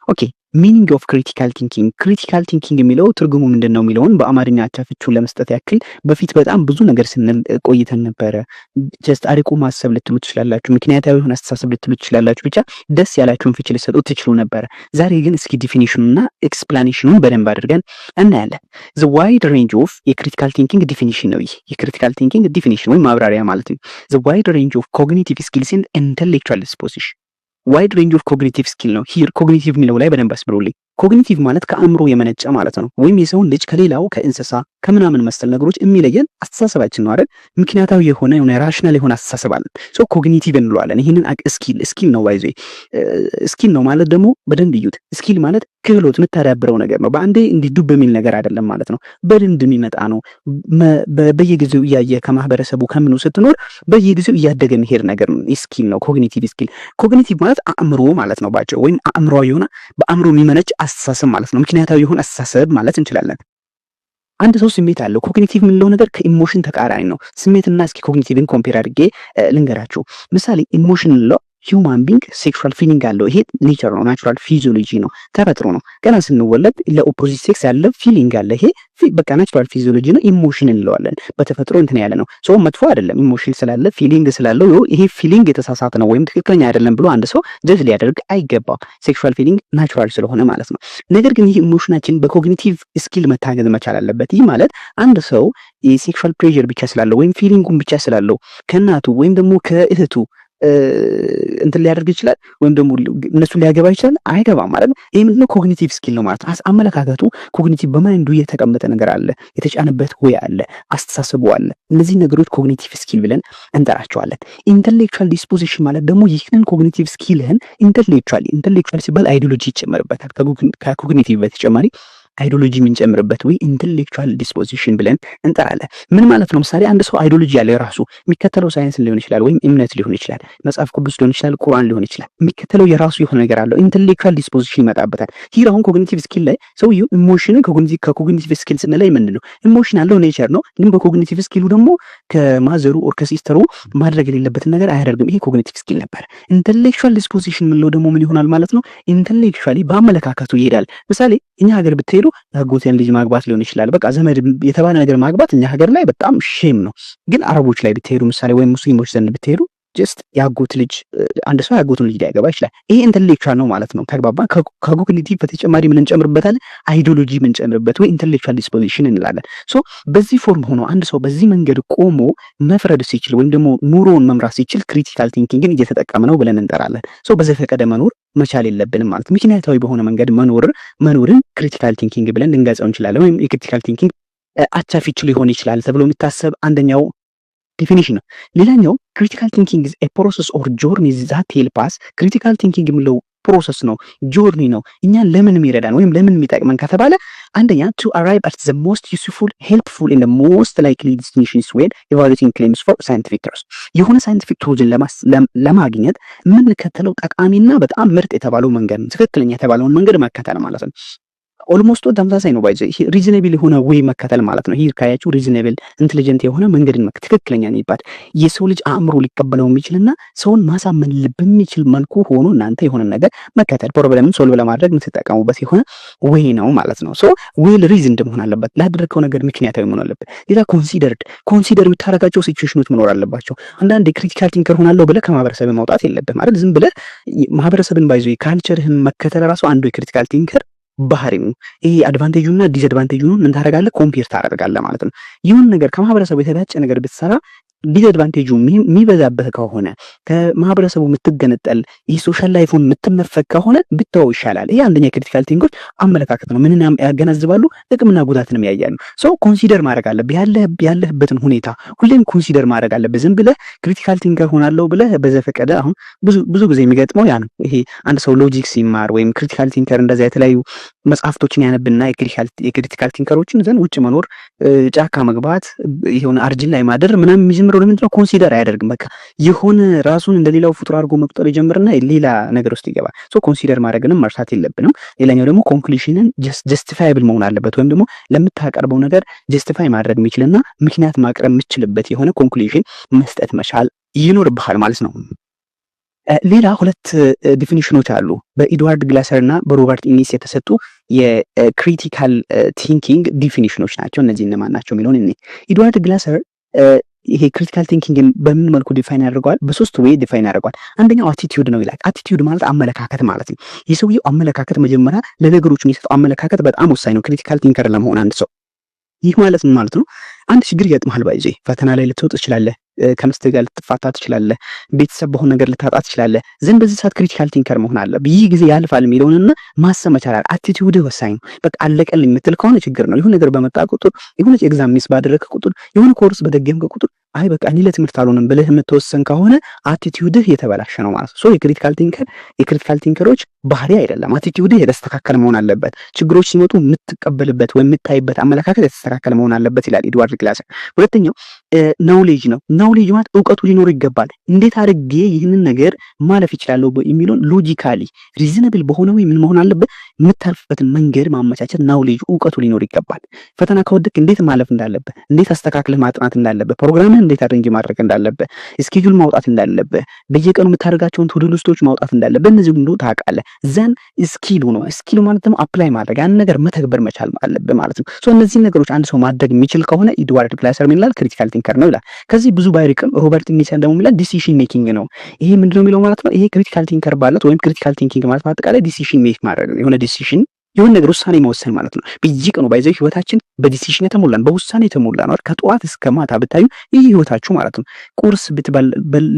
ኦኬ ሚኒንግ ኦፍ ክሪቲካል ቲንኪንግ ክሪቲካል ቲንኪንግ የሚለው ትርጉሙ ምንድን ነው የሚለውን በአማርኛ አቻ ፍቹን ለመስጠት ያክል በፊት በጣም ብዙ ነገር ስንል ቆይተን ነበረ። ጀስት አርቆ ማሰብ ልትሉ ትችላላችሁ፣ ምክንያታዊ የሆነ አስተሳሰብ ልትሉ ትችላላችሁ። ብቻ ደስ ያላችሁን ፍቺ ልትሰጡ ትችሉ ነበረ። ዛሬ ግን እስኪ ዲፊኒሽኑና ኤክስፕላኔሽኑን በደንብ አድርገን እናያለን። ዘ ዋይድ ሬንጅ ኦፍ የክሪቲካል ቲንኪንግ ዲፊኒሽን ነው። ይህ የክሪቲካል ቲንኪንግ ዲፊኒሽን ወይም ማብራሪያ ማለት ነው። ዘ ዋይድ ሬንጅ ኦፍ ኮግኒቲቭ ስኪልስ ኤንድ ኢንተሌክቹዋል ዲስፖዚሽን ዋይድ ሬንጅ ኦፍ ኮግኒቲቭ ስኪል ነው። ሂር ኮግኒቲቭ የሚለው ላይ በደንብ አስብሩልኝ። ኮግኒቲቭ ማለት ከአእምሮ የመነጨ ማለት ነው። ወይም የሰውን ልጅ ከሌላው ከእንስሳ ከምናምን መሰል ነገሮች የሚለየን አስተሳሰባችን ነው አይደል? ምክንያታዊ የሆነ ራሽናል የሆነ አስተሳሰብ አለን። ሶ ኮግኒቲቭ እንለዋለን። ይህንን ስኪል ነው ባይዞ ስኪል ነው ማለት ደግሞ በደንብ እዩት። ስኪል ማለት ክህሎት የምታዳብረው ነገር ነው። በአንዴ እንዲህ ዱብ የሚል ነገር አይደለም ማለት ነው። በልምድ የሚመጣ ነው። በየጊዜው እያየ ከማህበረሰቡ ከምኑ ስትኖር በየጊዜው እያደገ የሚሄድ ነገር ነው። ስኪል ነው ኮግኒቲቭ ስኪል። ኮግኒቲቭ ማለት አእምሮ ማለት ነው ባቸው፣ ወይም አእምሮ የሆነ በአእምሮ የሚመነጭ አስተሳሰብ ማለት ነው። ምክንያታዊ የሆነ አስተሳሰብ ማለት እንችላለን። አንድ ሰው ስሜት አለው። ኮግኒቲቭ የምንለው ነገር ከኢሞሽን ተቃራኒ ነው። ስሜትና እስኪ ኮግኒቲቭን ኮምፔር አድርጌ ልንገራችሁ። ምሳሌ ኢሞሽን ነው። ሂውማን ቢንግ ሴክሹዋል ፊሊንግ አለው። ይሄ ኔቸር ነው፣ ናቹራል ፊዚዮሎጂ ነው፣ ተፈጥሮ ነው። ገና ስንወለድ ለኦፖዚት ሴክስ ያለ ፊሊንግ አለ። ይሄ በቃ ናቹራል ፊዚዮሎጂ ነው፣ ኢሞሽን እንለዋለን። በተፈጥሮ እንትን ያለ ነው። ሰው መጥፎ አይደለም። ኢሞሽን ስላለ ፊሊንግ ስላለው ይሄ ፊሊንግ የተሳሳተ ነው ወይም ትክክለኛ አይደለም ብሎ አንድ ሰው ጀጅ ሊያደርግ አይገባም። ሴክሹዋል ፊሊንግ ናቹራል ስለሆነ ማለት ነው። ነገር ግን ይህ ኢሞሽናችን በኮግኒቲቭ ስኪል መታገዝ መቻል አለበት። ይህ ማለት አንድ ሰው የሴክሹዋል ፕሬዠር ብቻ ስላለው ወይም ፊሊንጉን ብቻ ስላለው ከእናቱ ወይም ደግሞ ከእህቱ እንትን ሊያደርግ ይችላል ወይም ደግሞ እነሱ ሊያገባ ይችላል አይገባም ማለት ነው። ይሄ ምንድነው? ኮግኒቲቭ ስኪል ነው ማለት ነው። አመለካከቱ ኮግኒቲቭ በማይንዱ የተቀመጠ ነገር አለ፣ የተጫነበት ወይ አለ፣ አስተሳሰቡ አለ። እነዚህ ነገሮች ኮግኒቲቭ ስኪል ብለን እንጠራቸዋለን። ኢንተሌክቹዋል ዲስፖዚሽን ማለት ደግሞ ይህንን ኮግኒቲቭ ስኪልህን ኢንተሌክቹዋል ሲባል አይዲዮሎጂ ይጨመርበታል። ከኮግኒቲቭ በተጨማሪ አይዲዮሎጂ የምንጨምርበት ወይ ኢንተሌክቹዋል ዲስፖዚሽን ብለን እንጠራለን። ምን ማለት ነው? ምሳሌ አንድ ሰው አይዲዮሎጂ ያለ የራሱ የሚከተለው ሳይንስ ሊሆን ይችላል፣ ወይም እምነት ሊሆን ይችላል፣ መጽሐፍ ቅዱስ ሊሆን ይችላል፣ ቁርአን ሊሆን ይችላል። የሚከተለው የራሱ የሆነ ነገር አለው። ኢንተሌክቹዋል ዲስፖዚሽን ይመጣበታል። ይህ አሁን ኮግኒቲቭ ስኪል ላይ ሰውየው ኢሞሽንን ከኮግኒቲቭ ስኪል ስንላይ ምንድን ነው? ኢሞሽን አለው ኔቸር ነው፣ ግን በኮግኒቲቭ ስኪሉ ደግሞ ከማዘሩ ኦር ከሲስተሩ ማድረግ የሌለበትን ነገር አያደርግም። ይሄ ኮግኒቲቭ ስኪል ነበር። ኢንተሌክቹዋል ዲስፖዚሽን የምንለው ደግሞ ምን ይሆናል ማለት ነው? ኢንተሌክቹዋሊ በአመለካከቱ ይሄዳል። ምሳሌ እኛ ሀገር ብትሄዱ ያጎቴን ልጅ ማግባት ሊሆን ይችላል። በቃ ዘመድ የተባለ ነገር ማግባት እኛ ሀገር ላይ በጣም ሼም ነው። ግን አረቦች ላይ ብትሄዱ ምሳሌ ወይም ሙስሊሞች ዘንድ ብትሄዱ ጀስት ያጎት ልጅ አንድ ሰው ያጎቱን ልጅ ሊያገባ ይችላል። ይሄ ኢንተሌክቹዋል ነው ማለት ነው። ተግባባ። ከኮግኒቲቭ በተጨማሪ ምን እንጨምርበታለን? አይዲዮሎጂ ምን እንጨምርበት ወይ ኢንተሌክቹዋል ዲስፖዚሽን እንላለን። ሶ በዚህ ፎርም ሆኖ አንድ ሰው በዚህ መንገድ ቆሞ መፍረድ ሲችል ወይም ደግሞ ኑሮውን መምራት ሲችል ክሪቲካል ቲንኪንግን እየተጠቀመ ነው ብለን እንጠራለን። ሶ በዘፈቀደ መኖር መቻል የለብንም ማለት ምክንያታዊ በሆነ መንገድ መኖርን ክሪቲካል ቲንኪንግ ብለን ልንገልጸው እንችላለን። ወይም የክሪቲካል ቲንኪንግ አቻ ፊች ሊሆን ይችላል ተብሎ የሚታሰብ አንደኛው ዲፊኒሽን ነው። ሌላኛው ክሪቲካል ቲንኪንግ ኢዝ ኤ ፕሮሰስ ኦር ጆርኒ ዛት ሄልፕ አስ። ክሪቲካል ቲንኪንግ የሚለው ፕሮሰስ ነው፣ ጆርኒ ነው። እኛን ለምን የሚረዳን ወይም ለምን የሚጠቅመን ከተባለ አንደኛ ቱ አራይቭ አት ዘ ሞስት ዩስፉል ሄልፕፉል ኢን ዘ ሞስት ላይክሊ ዲስቲንክሽንስ ዌን ኢቫሉዌቲንግ ክሌምስ ፎር ሳይንቲፊክ ትሩዝ። የሆነ ሳይንቲፊክ ትሩዝን ለማግኘት የምንከተለው ጠቃሚና በጣም ምርጥ የተባለው መንገድ ነው። ትክክለኛ የተባለውን መንገድ መከተል ማለት ነው። ኦልሞስት ተመሳሳይ ነው። ባይዘ ሪዝኔብል የሆነ ወይ መከተል ማለት ነው። ይሄ ካያችሁ ሪዝኔብል ኢንተሊጀንት የሆነ መንገድን ትክክለኛ የሚባል የሰው ልጅ አእምሮ ሊቀበለው የሚችልና ሰውን ማሳመን በሚችል መልኩ ሆኖ እናንተ የሆነ ነገር መከተል ፕሮብለምን ሶልቭ ለማድረግ የምትጠቀሙበት የሆነ ወይ ነው ማለት ነው። ሶ ዌል ሪዝንድ መሆን አለበት። ላደረከው ነገር ምክንያታዊ መሆን አለበት። ሌላ ኮንሲደር የምታደርጋቸው ሲቹዌሽኖች መኖር አለባቸው። አንዳንድ ክሪቲካል ቲንከር ሆናለሁ ብለህ ከማህበረሰብ ማውጣት የለብህም ማለት ዝም ብለህ ማህበረሰብን ባይዞ ካልቸርህን መከተል ራሱ አንዱ የክሪቲካል ቲንከር ባህሪ ነው። ይሄ አድቫንቴጁና ዲስአድቫንቴጁን ምን ታደርጋለህ? ኮምፔር ታደርጋለህ ማለት ነው። ይሁን ነገር ከማህበረሰቡ የተጋጨ ነገር ብትሰራ ዲስአድቫንቴጁ የሚበዛበት ከሆነ ከማህበረሰቡ የምትገነጠል ይህ ሶሻል ላይፉን የምትነፈቅ ከሆነ ብትተው ይሻላል። ይሄ አንደኛ ክሪቲካል ቲንኮች አመለካከት ነው። ምንን ያገናዝባሉ? ጥቅምና ጉዳትንም ያያሉ። ሰው ኮንሲደር ማድረግ አለብህ። ያለህበትን ሁኔታ ሁሌም ኮንሲደር ማድረግ አለብህ። ዝም ብለህ ክሪቲካል ቲንከር ሆናለሁ ብለህ በዘፈቀደ አሁን ብዙ ጊዜ የሚገጥመው ያ ነው። ይሄ አንድ ሰው ሎጂክ ሲማር ወይም ክሪቲካል ቲንከር እንደዛ የተለያዩ መጽሐፍቶችን ያነብና የክሪቲካል ቲንከሮችን ዘንድ ውጭ መኖር፣ ጫካ መግባት፣ የሆነ አርጅን ላይ ማደር ምናምን የሚጀምረው ለምንድን ነው? ኮንሲደር አያደርግም። በቃ የሆነ ራሱን እንደሌላው ፍጡር አድርጎ መቁጠር ይጀምርና ሌላ ነገር ውስጥ ይገባል። ሶ ኮንሲደር ማድረግንም መርሳት የለብንም። ሌላኛው ደግሞ ኮንክሉዥንን ጀስቲፋይብል መሆን አለበት፣ ወይም ደግሞ ለምታቀርበው ነገር ጀስቲፋይ ማድረግ የሚችልና ምክንያት ማቅረብ የምችልበት የሆነ ኮንክሉዥን መስጠት መቻል ይኖርብሃል ማለት ነው። ሌላ ሁለት ዲፊኒሽኖች አሉ በኤድዋርድ ግላሰር እና በሮበርት ኢኒስ የተሰጡ የክሪቲካል ቲንኪንግ ዲፊኒሽኖች ናቸው። እነዚህ እነማን ናቸው የሚለውን እኔ ኤድዋርድ ግላሰር ይሄ ክሪቲካል ቲንኪንግን በምን መልኩ ዲፋይን ያደርገዋል? በሶስት ወይ ዲፋይን ያደርገዋል። አንደኛው አቲቲዩድ ነው ይላል። አቲቲዩድ ማለት አመለካከት ማለት ነው። የሰውየው አመለካከት መጀመሪያ ለነገሮች የሚሰጠው አመለካከት በጣም ወሳኝ ነው ክሪቲካል ቲንከር ለመሆን አንድ ሰው። ይህ ማለት ምን ማለት ነው? አንድ ችግር ይገጥምሃል፣ ባይዜ ፈተና ላይ ልትወጥ ትችላለህ፣ ከምስት ጋር ልትፋታ ትችላለህ፣ ቤተሰብ በሆነ ነገር ልታጣ ትችላለህ። ዘንድ በዚህ ሰዓት ክሪቲካል ቲንከር መሆን አለብህ። ይህ ጊዜ ያልፋል የሚለውንና ማሰብ መቻል አለ። አቲቲዩድ ወሳኝ ነው። በቃ አለቀልኝ የምትል ከሆነ ችግር ነው። ይሁን ነገር በመጣ ቁጥር የሆነች ኤግዛም ሚስ ባደረግክ ቁጥር የሆነ ኮርስ በደገምክ ቁጥር አይ በቃ እኔ ለትምህርት አልሆንም ብለህ የምትወሰን ከሆነ አቲቲዩድህ የተበላሸ ነው ማለት ነው። የክሪቲካል ቲንከሮች ባህሪ አይደለም። አቲቲዩድህ የተስተካከለ መሆን አለበት። ችግሮች ሲመጡ የምትቀበልበት ወይም የምታይበት አመለካከት የተስተካከለ መሆን አለበት ይላል ኤድዋርድ ግላሰር። ሁለተኛው ናውሌጅ ነው። ናውሌጅ ማለት እውቀቱ ሊኖር ይገባል። እንዴት አድርጌ ይህንን ነገር ማለፍ ይችላለሁ የሚለውን ሎጂካሊ ሪዝነብል በሆነ ወይ ምን መሆን አለበት የምታልፍበትን መንገድ ማመቻቸት፣ ናውሌጅ እውቀቱ ሊኖር ይገባል። ፈተና ከወደቅ እንዴት ማለፍ እንዳለበት፣ እንዴት አስተካክለህ ማጥናት እንዳለበት፣ ፕሮግራምህን እንዴት አድርጌ ማድረግ እንዳለበት፣ ስኬጁል ማውጣት እንዳለበት፣ በየቀኑ የምታደርጋቸውን ቱዱ ሊስቶች ማውጣት እንዳለበት፣ እነዚህ ሁሉ ታውቃለህ። ዘን ስኪሉ ነው። ስኪሉ ማለት ደግሞ አፕላይ ማድረግ ያን ነገር መተግበር መቻል አለብህ ማለት ነው። ሶ እነዚህ ነገሮች አንድ ሰው ማድረግ የሚችል ከሆነ ኤድዋርድ ግላሰር ምን ይላል? ክሪቲካል ቲንከር ነው ይላል። ከዚህ ብዙ ባይርቅም ሮበርት ኢኒሰን ደግሞ ይላል ዲሲሽን ሜኪንግ ነው። ይሄ ምንድነው የሚለው ማለት ነው? ይሄ ክሪቲካል ቲንከር ማለት ወይም ክሪቲካል ቲንኪንግ ማለት በአጠቃላይ ዲሲሽን ሜክ ማድረግ ነው። የሆነ ዲሲሽን የሆነ ነገር ውሳኔ መወሰን ማለት ነው። በየቀኑ ባይዘው ህይወታችን በዲሲሽን የተሞላ ነው፣ በውሳኔ የተሞላ ነው። ከጠዋት እስከ ማታ ብታዩ ይህ ህይወታችሁ ማለት ነው። ቁርስ ብትበል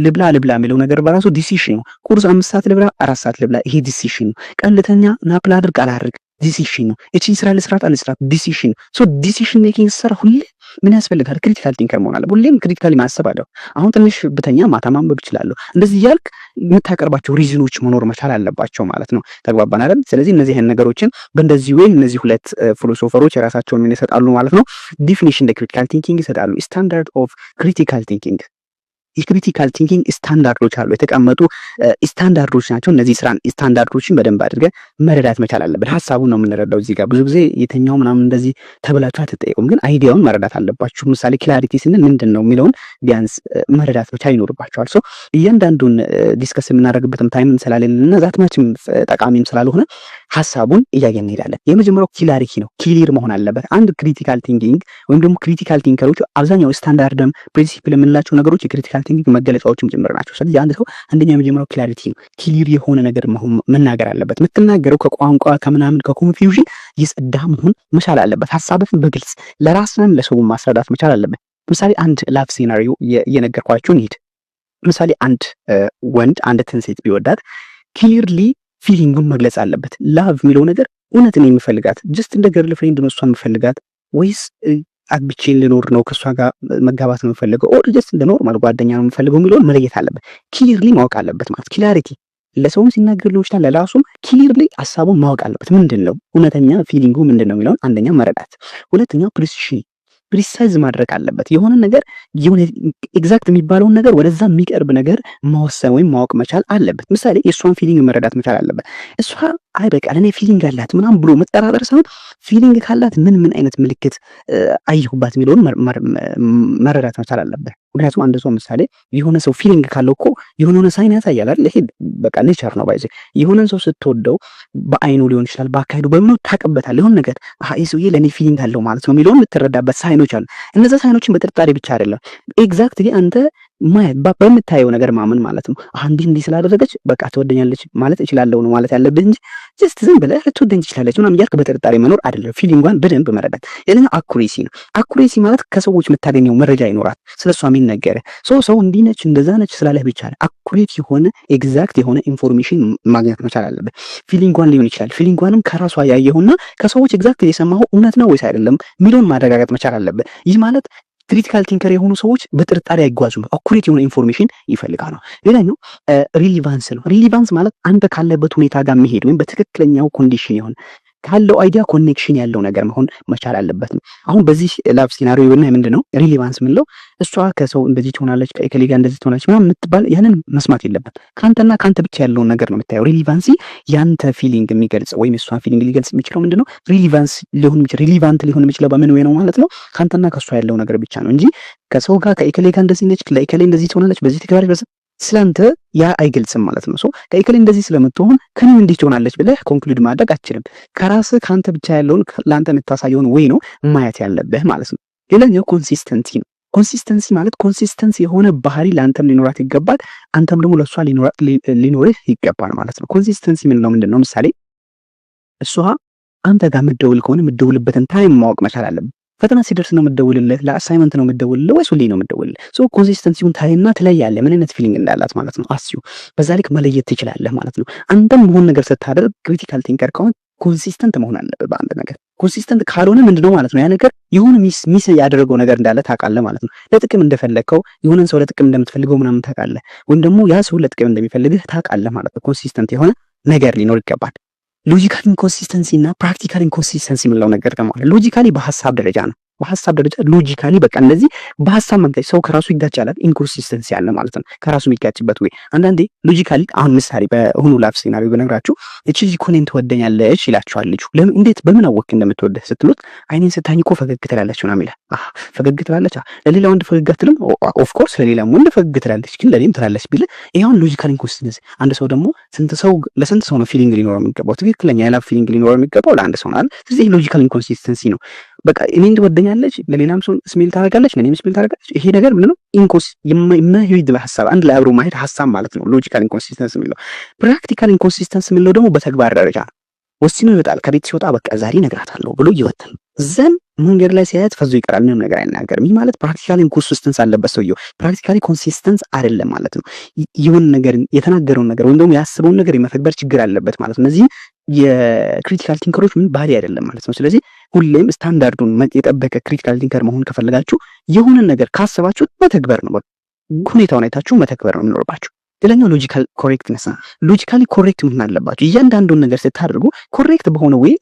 ልብላ የሚለው ነገር በራሱ ዲሲሽን ነው። ቁርስ 5 ሰዓት ልብላ 4 ሰዓት ልብላ፣ ይሄ ዲሲሽን ነው። ቀን ልተኛ ናፕላ አድርግ አላድርግ ዲሲሽን ነው። እቺን ስራ ልስራት አልስራት ዲሲሽን። ሶ ዲሲሽን ሜኪንግ ስራ ሁሌ ምን ያስፈልጋል? ክሪቲካል ቲንከር መሆን አለ። ሁሌም ክሪቲካሊ ማሰብ አለው። አሁን ትንሽ ብተኛ ማታ ማንበብ እችላለሁ። እንደዚህ እያልክ የምታቀርባቸው ሪዝኖች መኖር መቻል አለባቸው ማለት ነው። ተግባባን አይደል? ስለዚህ እነዚህ አይነት ነገሮችን በእንደዚህ ወይ እነዚህ ሁለት ፊሎሶፈሮች የራሳቸውን ምን ይሰጣሉ ማለት ነው? ዲፊኒሽን ክሪቲካል ቲንኪንግ ይሰጣሉ። ስታንዳርድ ኦፍ ክሪቲካል ቲንኪንግ የክሪቲካል ቲንኪንግ ስታንዳርዶች አሉ፣ የተቀመጡ ስታንዳርዶች ናቸው። እነዚህ ስታንዳርዶችን በደንብ አድርገን መረዳት መቻል አለብን። ሀሳቡን ነው የምንረዳው። እዚህ ጋር ብዙ ጊዜ የተኛው ምናምን እንደዚህ ተብላችሁ አትጠየቁም፣ ግን አይዲያውን መረዳት አለባችሁ። ምሳሌ ክላሪቲ ስንል ምንድን ነው የሚለውን ቢያንስ መረዳት መቻል ይኖርባቸዋል። ሶ እያንዳንዱን ዲስከስ የምናደርግበትም ታይም ስላሌለንና ዛትማችም ጠቃሚም ስላልሆነ ሀሳቡን እያየን እንሄዳለን። የመጀመሪያው ክላሪቲ ነው። ክሊር መሆን አለበት። አንድ ክሪቲካል ቲንኪንግ ወይም ደግሞ ክሪቲካል ቲንከሮች አብዛኛው ስታንዳርድም ፕሪንሲፕል የምንላቸው ነገሮች የክሪቲካል ቲንኪንግ መገለጫዎችም ጭምር ናቸው። ስለዚህ አንድ ሰው አንደኛው የመጀመሪያው ክላሪቲ ነው። ክሊር የሆነ ነገር መናገር አለበት። የምትናገረው ከቋንቋ ከምናምን ከኮንፊውዥን የጸዳ መሆን መቻል አለበት። ሀሳብህን በግልጽ ለራስህም ለሰው ማስረዳት መቻል አለበት። ምሳሌ አንድ ላቭ ሲናሪዮ እየነገርኳችሁ እንሂድ። ምሳሌ አንድ ወንድ አንዲትን ሴት ቢወዳት ክሊርሊ ፊሊንጉን መግለጽ አለበት። ላቭ የሚለው ነገር እውነትን የሚፈልጋት ጀስት እንደ ገርል ፍሬንድ ነው እሷን የሚፈልጋት ወይስ አግብቼ ልኖር ነው ከእሷ ጋር መጋባት ነው የምፈልገው ኦር ጀስት እንደ ኖርማል ጓደኛ ነው የምፈልገው የሚለውን መለየት አለበት። ክሊርሊ ማወቅ አለበት ማለት ክላሪቲ ለሰውም ሲናገር ሊሆን ይችላል፣ ለራሱም ክሊርሊ ሀሳቡን ማወቅ አለበት። ምንድን ነው እውነተኛ ፊሊንጉ ምንድን ነው የሚለውን አንደኛ መረዳት። ሁለተኛው ፕሪሳይዝ ማድረግ አለበት። የሆነ ነገር የሆነ ኤግዛክት የሚባለውን ነገር ወደዛ የሚቀርብ ነገር መወሰን ወይም ማወቅ መቻል አለበት። ምሳሌ የእሷን ፊሊንግ መረዳት መቻል አለበት። እሷ አይ በቃ ለእኔ ፊሊንግ አላት ምናምን ብሎ መጠራጠር ሳይሆን ፊሊንግ ካላት ምን አይነት ምልክት አየሁባት የሚለውን መረዳት መቻል አለበት። ምክንያቱም አንድ ሰው ምሳሌ የሆነ ሰው ፊሊንግ ካለው እኮ የሆነ ሳይን ያሳያል አይደል? ይሄ በቃ ኔቸር ነው። ባይዘ የሆነን ሰው ስትወደው በአይኑ ሊሆን ይችላል፣ በአካሄዱ በምኑ ታውቅበታል። የሆነ ነገር ይሄ ሰውዬ ለእኔ ፊሊንግ አለው ማለት ነው የሚለውን የምትረዳበት ሳይኖች አሉ። እነዛ ሳይኖችን በጥርጣሬ ብቻ አይደለም ኤግዛክትሊ አንተ በምታየው ነገር ማመን ማለት ነው። እንዲህ ስላደረገች በቃ ትወደኛለች ማለት እችላለሁ ነው ማለት ያለብህ እንጂ ጀስት ዝም ብለህ ልትወደኝ ትችላለች ምናምን እያልክ በጥርጣሬ መኖር አይደለም። ፊሊንጓን በደንብ መረዳት። ሌላኛው አኩሬሲ ነው። አኩሬሲ ማለት ከሰዎች የምታገኘው መረጃ ይኖራል፣ ስለሷ የሚነገር ሰው እንዲህ ነች እንደዛ ነች ስላለህ ብቻ አኩሬት የሆነ ኤግዛክት የሆነ ኢንፎርሜሽን ማግኘት መቻል አለበት። ፊሊንጓን ሊሆን ይችላል። ፊሊንጓንም ከራሷ ያየውና ከሰዎች ኤግዛክት የሰማኸው እውነት ነው ወይስ አይደለም የሚለውን ማረጋገጥ መቻል አለበት። ይህ ማለት ክሪቲካል ቲንከር የሆኑ ሰዎች በጥርጣሬ አይጓዙም፣ አኩሬት የሆነ ኢንፎርሜሽን ይፈልጋሉ። ሌላኛው ሪሊቫንስ ነው። ሪሊቫንስ ማለት አንተ ካለበት ሁኔታ ጋር መሄድ ወይም በትክክለኛው ኮንዲሽን የሆነ ካለው አይዲያ ኮኔክሽን ያለው ነገር መሆን መቻል አለበት ነው። አሁን በዚህ ላቭ ሲናሪዮ እና ምንድነው ሪሊቫንስ ምንለው? እሷ ከሰው እንደዚህ ትሆናለች ከእከሌ ጋር እንደዚህ ትሆናለች ምናምን የምትባል ያንን መስማት የለበት። ካንተና ካንተ ብቻ ያለውን ነገር ነው የምታየው። ሪሊቫንሲ ያንተ ፊሊንግ የሚገልጽ ወይም እሷን ፊሊንግ ሊገልጽ የሚችለው ምንድነው? ሪሊቫንስ ሪሊቫንት ሊሆን የሚችለው በምን ወይ ነው ማለት ነው? ካንተና ከሷ ያለው ነገር ብቻ ነው እንጂ ከሰው ጋር ከእከሌ ጋር እንደዚህ ነች ለእከሌ እንደዚህ ትሆናለች በዚህ ትገባለች ስላንተ ያ አይገልጽም ማለት ነው። ከእከሌ እንደዚህ ስለምትሆን ከኔ እንዲህ ትሆናለች ብለህ ኮንክሉድ ማድረግ አትችልም። ከራስህ ከአንተ ብቻ ያለውን ለአንተ የምታሳየውን ወይ ነው ማየት ያለብህ ማለት ነው። ሌላኛው ኮንሲስተንሲ ነው። ኮንሲስተንሲ ማለት ኮንሲስተንሲ የሆነ ባህሪ ለአንተም ሊኖራት ይገባል፣ አንተም ደግሞ ለእሷ ሊኖርህ ይገባል ማለት ነው። ኮንሲስተንሲ ምንለው ምንድን ነው? ምሳሌ እሷ አንተ ጋር የምትደውል ከሆነ የምትደውልበትን ታይም ማወቅ መቻል አለብህ። ፈተና ሲደርስ ነው የምትደውልለት? ለአሳይመንት ነው የምትደውልለት ወይስ ሁሌ ነው የምትደውልለት? ኮንሲስተንሲውን ታይና ትለያለህ፣ ምን አይነት ፊሊንግ እንዳላት ማለት ነው። አስዩ በዛ ልክ መለየት ትችላለህ ማለት ነው። አንተም መሆን ነገር ስታደርግ ክሪቲካል ቲንከር ከሆነ ኮንሲስተንት መሆን አለብህ በአንድ ነገር። ኮንሲስተንት ካልሆነ ምንድነው ማለት ነው? ያ ነገር የሆነ ሚስ ያደረገው ነገር እንዳለ ታውቃለህ ማለት ነው። ለጥቅም እንደፈለግከው የሆነን ሰው ለጥቅም እንደምትፈልገው ምናምን ታውቃለህ፣ ወይም ደግሞ ያ ሰው ለጥቅም እንደሚፈልግህ ታውቃለህ ማለት ነው። ኮንሲስተንት የሆነ ነገር ሊኖር ይገባል። ሎጂካል ኢንኮንሲስተንሲ እና ፕራክቲካል ኢንኮንሲስተንሲ የምንለው ነገር ደግሞ አለ። ሎጂካሊ በሀሳብ ደረጃ ነው። በሀሳብ ደረጃ ሎጂካሊ በቃ እነዚህ በሀሳብ መንገድ ሰው ከራሱ ይጋጫል። ኢንኮንሲስተንሲ አለ ማለት ነው። ከራሱ የሚጋጭበት ወይ አንዳንዴ ሎጂካሊ አሁን ምሳሌ በሆኑ ላፍ ሲናሪዮ በነግራችሁ እቺ ልጅ እኮ እኔን ትወደኛለች ይላችኋል ልጁ። ለምን እንዴት በምን አወቅህ እንደምትወደህ ስትሉት አይኔን ስታኝ እኮ ፈገግ ትላለች ምናምን ይላል። ፈገግ ትላለች። ለሌላ ወንድ ፈገግ አትልም? ኦፍ ኮርስ ለሌላ ወንድ ፈገግ ትላለች፣ ግን ለኔም ትላለች ቢል ይሄውን ሎጂካል ኢንኮንሲስተንሲ። አንድ ሰው ደግሞ ለስንት ሰው ነው ፊሊንግ ሊኖረው የሚገባው? ትክክለኛ የላቭ ፊሊንግ ሊኖረው የሚገባው ለአንድ ሰው ነው። ስለዚህ ሎጂካል ኢንኮንሲስተንሲ ነው። በቃ እኔን ትወደኛለች፣ ለሌላም ሰው ስሜል ታደርጋለች፣ ለኔም ስሜል ታደርጋለች። ይሄ ነገር ምንድነው? የማይሄድ በሐሳብ አንድ ላይ አብሮ ማሄድ ሐሳብ ማለት ነው ሎጂካል ኢንኮንሲስተንሲ የሚለው። ፕራክቲካል ኢንኮንሲስተንሲ የሚለው ደግሞ በተግባር ደረጃ ነው። ወስኖ ይወጣል። ከቤት ሲወጣ በቃ ዛሬ እነግራታለሁ ብሎ ይወጣል። ዘን መንገድ ላይ ሲያያት ፈዞ ይቀራል። ምንም ነገር አይናገርም። ይህ ማለት ፕራክቲካሊ ኢንኮንሲስተንስ አለበት ሰውየው። ፕራክቲካሊ ኮንሲስተንስ አይደለም ማለት ነው። የሆነ ነገር የተናገረውን ነገር ወይም ደግሞ ያስበውን ነገር የመተግበር ችግር አለበት ማለት ነው። እነዚህ የክሪቲካል ቲንከሮች ምን ባህሪ አይደለም ማለት ነው። ስለዚህ ሁሌም ስታንዳርዱን የጠበቀ ክሪቲካል ቲንከር መሆን ከፈለጋችሁ የሆነን ነገር ካሰባችሁ መተግበር ነው። ሁኔታውን አይታችሁ መተግበር ነው የሚኖርባችሁ። ሌላኛው ሎጂካል ኮሬክትነስ ነው። ሎጂካሊ ኮሬክት መሆን አለባችሁ። እያንዳንዱን ነገር ስታደርጉ ኮሬክት በሆነ ወይ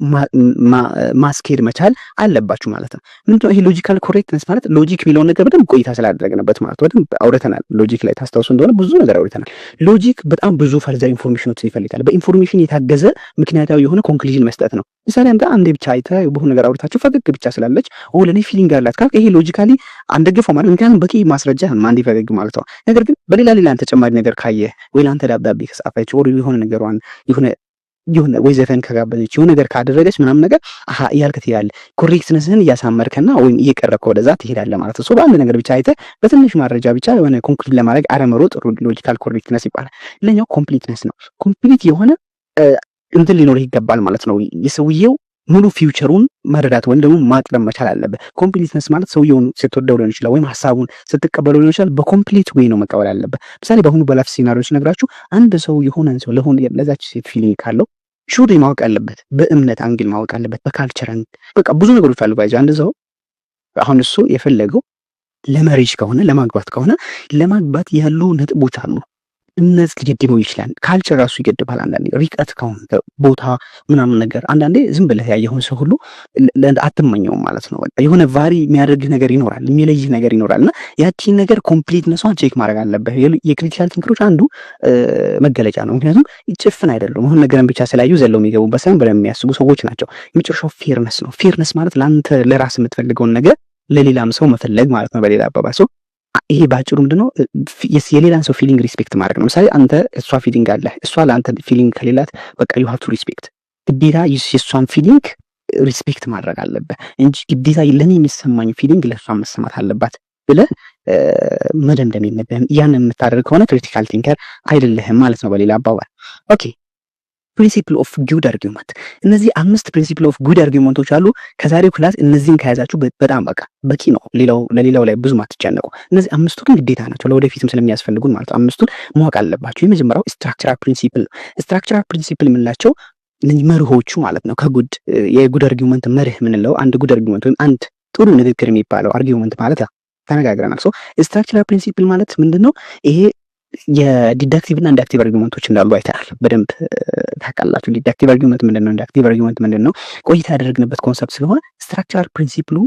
ማስኬድ መቻል አለባችሁ ማለት ነው። ምንድነው ይሄ ሎጂካል ኮሬክትነስ ማለት? ሎጂክ የሚለውን ነገር በደንብ ቆይታ ስላደረግንበት ማለት በደንብ አውርተናል። ሎጂክ ላይ ታስታውሱ እንደሆነ ብዙ ነገር አውርተናል። ሎጂክ በጣም ብዙ ፈርዘር ኢንፎርሜሽኖችን ይፈልጋል። በኢንፎርሜሽን የታገዘ ምክንያታዊ የሆነ ኮንክሉዥን መስጠት ነው። ምሳሌ አንዴ ብቻ አይተህ በሆነ ነገር አውርታችሁ ፈገግ ብቻ ስላለች ለኔ ፊሊንግ አላት ካልክ ይሄ ሎጂካሊ አንደግፈው ማለት ምክንያቱም በቂ ማስረጃ አንዴ ፈገግ ማለት ነው። ነገር ግን በሌላ ተጨማሪ ነገር ካየህ ወይ ለአንተ ደብዳቤ ከጻፈች ወይ የሆነ ነገሯን የሆነ ወይ ዘፈን ከጋበዘች የሆነ ነገር ካደረገች ምናምን ነገር እያልክ ትሄዳለህ። ኮሬክትነስህን እያሳመርከና ወይም እየቀረብከ ወደዛ ትሄዳለህ ማለት ነው። በአንድ ነገር ብቻ አይተህ በትንሽ ማረጃ ብቻ የሆነ ኮንክሉድ ለማድረግ አለመሮጥ ሎጂካል ኮሬክትነስ ይባላል። ሌላኛው ኮምፕሊትነስ ነው። ኮምፕሊት የሆነ እንትን ሊኖር ይገባል ማለት ነው። የሰውየው ሙሉ ፊውቸሩን መረዳት ወይም ደግሞ ማቅረብ መቻል አለበት። ኮምፕሊትነስ ማለት ሰውየውን ስትወደው ሊሆን ይችላል ወይም ሀሳቡን ስትቀበለው ሊሆን ይችላል። በኮምፕሊት ወይ ነው መቀበል አለበት። ምሳሌ በአሁኑ በላፍ ሲናሪዎች ነግራችሁ አንድ ሰው የሆነን ሰው ለዛች ሴት ፊሊንግ ካለው ሹሪ ማወቅ አለበት። በእምነት አንግል ማወቅ አለበት። በካልቸር በቃ ብዙ ነገሮች አሉ። ባይዘ አንድ ሰው አሁን እሱ የፈለገው ለመሪጅ ከሆነ ለማግባት ከሆነ ለማግባት ያሉ ነጥቦች አሉ። እነዚህ ሊገድበው ይችላል። ካልቸር ራሱ ይገድባል። አንዳንዴ ርቀት ከሆነ ቦታ ምናምን ነገር አንዳንዴ ዝም ብለህ ያየኸውን ሰው ሁሉ አትመኘውም ማለት ነው። በቃ የሆነ ቫሪ የሚያደርግህ ነገር ይኖራል፣ የሚለይህ ነገር ይኖራል እና ያቺን ነገር ኮምፕሊትነሷን ቼክ ማድረግ አለብህ። የክሪቲካል ቲንከሮች አንዱ መገለጫ ነው። ምክንያቱም ጭፍን አይደሉም። አሁን ነገርን ብቻ ስላዩ ዘለው የሚገቡበት ሳይሆን በደንብ የሚያስቡ ሰዎች ናቸው። የመጨረሻው ፌርነስ ነው። ፌርነስ ማለት ለአንተ ለራስ የምትፈልገውን ነገር ለሌላም ሰው መፈለግ ማለት ነው። በሌላ አባባል ይሄ ባጭሩ ምንድነው? የሌላን ሰው ፊሊንግ ሪስፔክት ማድረግ ነው። ምሳሌ አንተ እሷ ፊሊንግ አለ፣ እሷ ለአንተ ፊሊንግ ከሌላት በቃ ዩ ሃቭ ቱ ሪስፔክት። ግዴታ የእሷን ፊሊንግ ሪስፔክት ማድረግ አለበት እንጂ ግዴታ ለኔ የሚሰማኝ ፊሊንግ ለእሷ መሰማት አለባት ብለህ መደምደም የለብህም። ያንን የምታደርግ ከሆነ ክሪቲካል ቲንከር አይደለህም ማለት ነው በሌላ አባባል። ኦኬ ፕሪንሲፕል ኦፍ ጉድ አርጊውመንት። እነዚህ 5 ፕሪንሲፕል ኦፍ ጉድ አርጊውመንቶች አሉ። ከዛሬው ክላስ እነዚህን ከያዛችሁ በጣም በቂ ነው። ለሌላው ላይ ብዙም አትጨነቁ። እነዚህ 5ቱ ግን ግዴታ ናቸው፣ ለወደፊትም ስለሚያስፈልጉን ማለት ነው። 5ቱን ማወቅ አለባችሁ። የመጀመሪያው ስትራክቸራል ፕሪንሲፕል ነው። ስትራክቸራል ፕሪንሲፕል የምንላቸው እነዚህ መርሆቹ ማለት ነው። የጉድ አርጊውመንት መርህ የምንለው አንድ ጉድ አርጊውመንት ወይም አንድ ጥሩ ንግግር የሚባለው አርጊውመንት ማለት ተነጋግረናል። ስትራክቸራል ፕሪንሲፕል ማለት ምንድነው? ይሄ የዲዳክቲቭ እና ኢንዳክቲቭ አርጊውመንቶች እንዳሉ አይተናል። በደንብ ታውቃላችሁ። ዲዳክቲቭ አርጊውመንት ምንድነው? ኢንዳክቲቭ አርጊውመንት ምንድነው? ቆይታ ያደረግንበት ኮንሰፕት ስለሆነ ስትራክቸራል ፕሪንሲፕል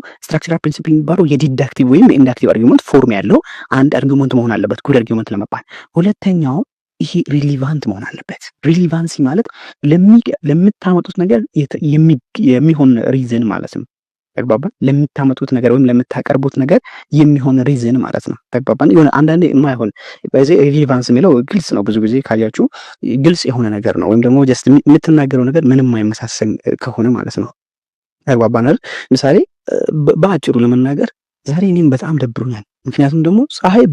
የሚባለው የዲዳክቲቭ ወይም የኢንዳክቲቭ አርጊውመንት ፎርም ያለው አንድ አርጊውመንት መሆን አለበት ጉድ አርጊውመንት ለመባል። ሁለተኛው ይሄ ሪሊቫንት መሆን አለበት። ሪሊቫንሲ ማለት ለምታመጡት ነገር የሚሆን ሪዝን ማለት ነው። ተግባባን። ለምታመጡት ነገር ወይም ለምታቀርቡት ነገር የሚሆን ሪዝን ማለት ነው። ተግባባን። የሆነ አንዳንዴ የማይሆን በዚህ ሪሊቫንስ የሚለው ግልጽ ነው። ብዙ ጊዜ ካያችሁ ግልጽ የሆነ ነገር ነው። ወይም ደግሞ ጀስት የምትናገረው ነገር ምንም የማይመሳሰል ከሆነ ማለት ነው። ተግባባን አይደል? ምሳሌ በአጭሩ ለመናገር ዛሬ እኔም በጣም ደብሮኛል። ምክንያቱም ደግሞ ፀሐይ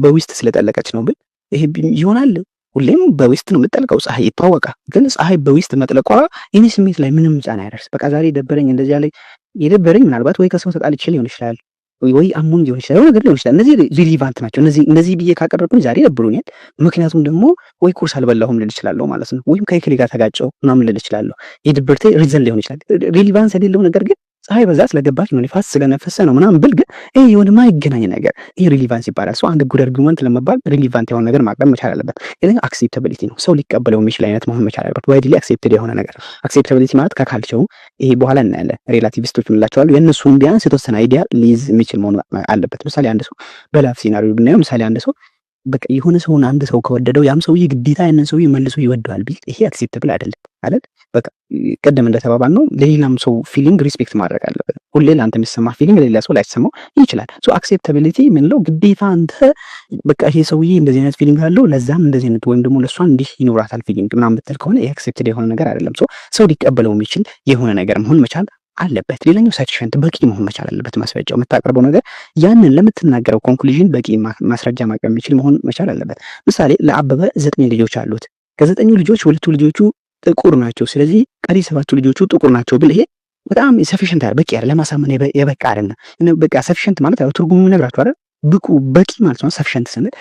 በዌስት ስለጠለቀች ነው ብል ይሄ ይሆናል። ሁሌም በዌስት ነው የምጠልቀው፣ ፀሐይ ይታወቃል። ግን ፀሐይ በዌስት መጥለቋ የኔ ስሜት ላይ ምንም ጫና ያደርስ። በቃ ዛሬ ደበረኝ፣ እንደዚያ ላይ የደበረኝ ምናልባት ወይ ከሰው ተጣልቼ ሊሆን ይችላል፣ ወይ አሞኝ ሊሆን ይችላል፣ ነገር ሊሆን ይችላል። እነዚህ ሪሊቫንት ናቸው። እነዚህ ብዬ ካቀረብኩኝ ዛሬ ደብሮኛል፣ ምክንያቱም ደግሞ ወይ ቁርስ አልበላሁም ልል እችላለሁ ማለት ነው። ወይም ከእከሌ ጋር ተጋጨው ምናምን ልል እችላለሁ። የድብርቴ ሪዝን ሊሆን ይችላል። ሪሊቫንስ የሌለው ነገር ግን ፀሐይ በዛ ስለገባች ነው፣ ንፋስ ስለነፈሰ ነው ምናምን ብል ግን ይሄ የሆነ ማይገናኝ ነገር ይሄ ሪሊቫንስ ይባላል። ሰው አንድ ጉድ አርጊውመንት ለመባል ሪሊቫንት የሆነ ነገር ማቅረብ መቻል አለበት። ይሄን አክሴፕታቢሊቲ ነው። ሰው ሊቀበለው የሚችል አይነት መሆን መቻል አለበት። ዋይድሊ አክሴፕትድ የሆነ ነገር። አክሴፕታቢሊቲ ማለት ከካልቸሩ ይሄ በኋላ እናያለን። ሪላቲቪስቶች የምንላቸው የእነሱን ቢያንስ የተወሰነ አይዲያ ሊይዝ የሚችል መሆን አለበት። ምሳሌ አንድ ሰው በላፍ ሲናሪዮ ብናየው፣ ምሳሌ አንድ ሰው በቃ የሆነ ሰውን አንድ ሰው ከወደደው ያም ሰውዬ ግዴታ ያንን ሰውዬ መልሶ ይወደዋል ቢል ይሄ አክሴፕታብል አይደለም አይደል? በቃ ቀደም እንደተባባል ነው ለሌላም ሰው ፊሊንግ ሪስፔክት ማድረግ አለበት። ሁሌ ለአንተ የሚሰማ ፊሊንግ ለሌላ ሰው ላይሰማው ይችላል። ሶ አክሴፕታቢሊቲ ምንለው ግዴታ አንተ በቃ ይሄ ሰውዬ እንደዚህ አይነት ፊሊንግ አለው ለዛም እንደዚህ አይነት ወይም ደግሞ ለሷን እንዲህ ይኖራታል ፊሊንግ ምናምን ብትል ከሆነ ይሄ አክሴፕትድ የሆነ ነገር አይደለም። ሶ ሰው ሊቀበለው የሚችል የሆነ ነገር መሆን መቻል አለበት። ሌላኛው ሰፊሽንት በቂ መሆን መቻል አለበት። ማስረጃው የምታቀርበው ነገር ያንን ለምትናገረው ኮንክሉዥን በቂ ማስረጃ ማቅረብ የሚችል መሆን መቻል አለበት። ምሳሌ ለአበበ 9 ልጆች አሉት። ከ9 ልጆች 2 ልጆቹ ጥቁር ናቸው፣ ስለዚህ ቀሪ 7 ልጆቹ ጥቁር ናቸው ብል ይሄ በጣም ሰፊሽንት አይደል? በቂ አይደል? ለማሳመን የበቃ አይደለም። በቃ ሰፊሽንት ማለት ያው ትርጉሙ ነግራችሁ አይደል? ብቁ በቂ ማለት ነው። ሰፊሽንት ስንል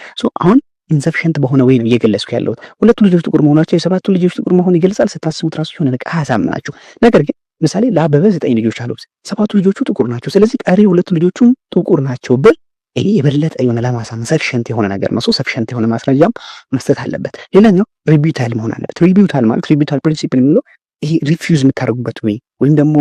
አሁን ኢንሰፊሽንት በሆነ ወይ ነው እየገለጽኩ ያለሁት። 2 ልጆች ጥቁር መሆናቸው የ7 ልጆች ጥቁር መሆን ይገልጻል። ስታስቡት ራሱ የሆነ ነገር አያሳምናችሁ። ነገር ግን ምሳሌ ለአበበ 9 ልጆች አሉት፣ 7 ልጆቹ ጥቁር ናቸው፣ ስለዚህ ቀሪ 2 ልጆቹም ጥቁር ናቸው ብል ይሄ የበለጠ የሆነ ለማሳመን ሰፊሽንት የሆነ ነገር ነው። ሰፊሽንት የሆነ ማስረጃም መስጠት አለበት። ሌላኛው ሪቢዩታል መሆን አለበት። ሪቢዩታል ማለት ሪቢዩታል ፕሪንሲፕል የሚለው ይሄ ሪፊውዝ የምታደርጉበት ወይ ወይም ደግሞ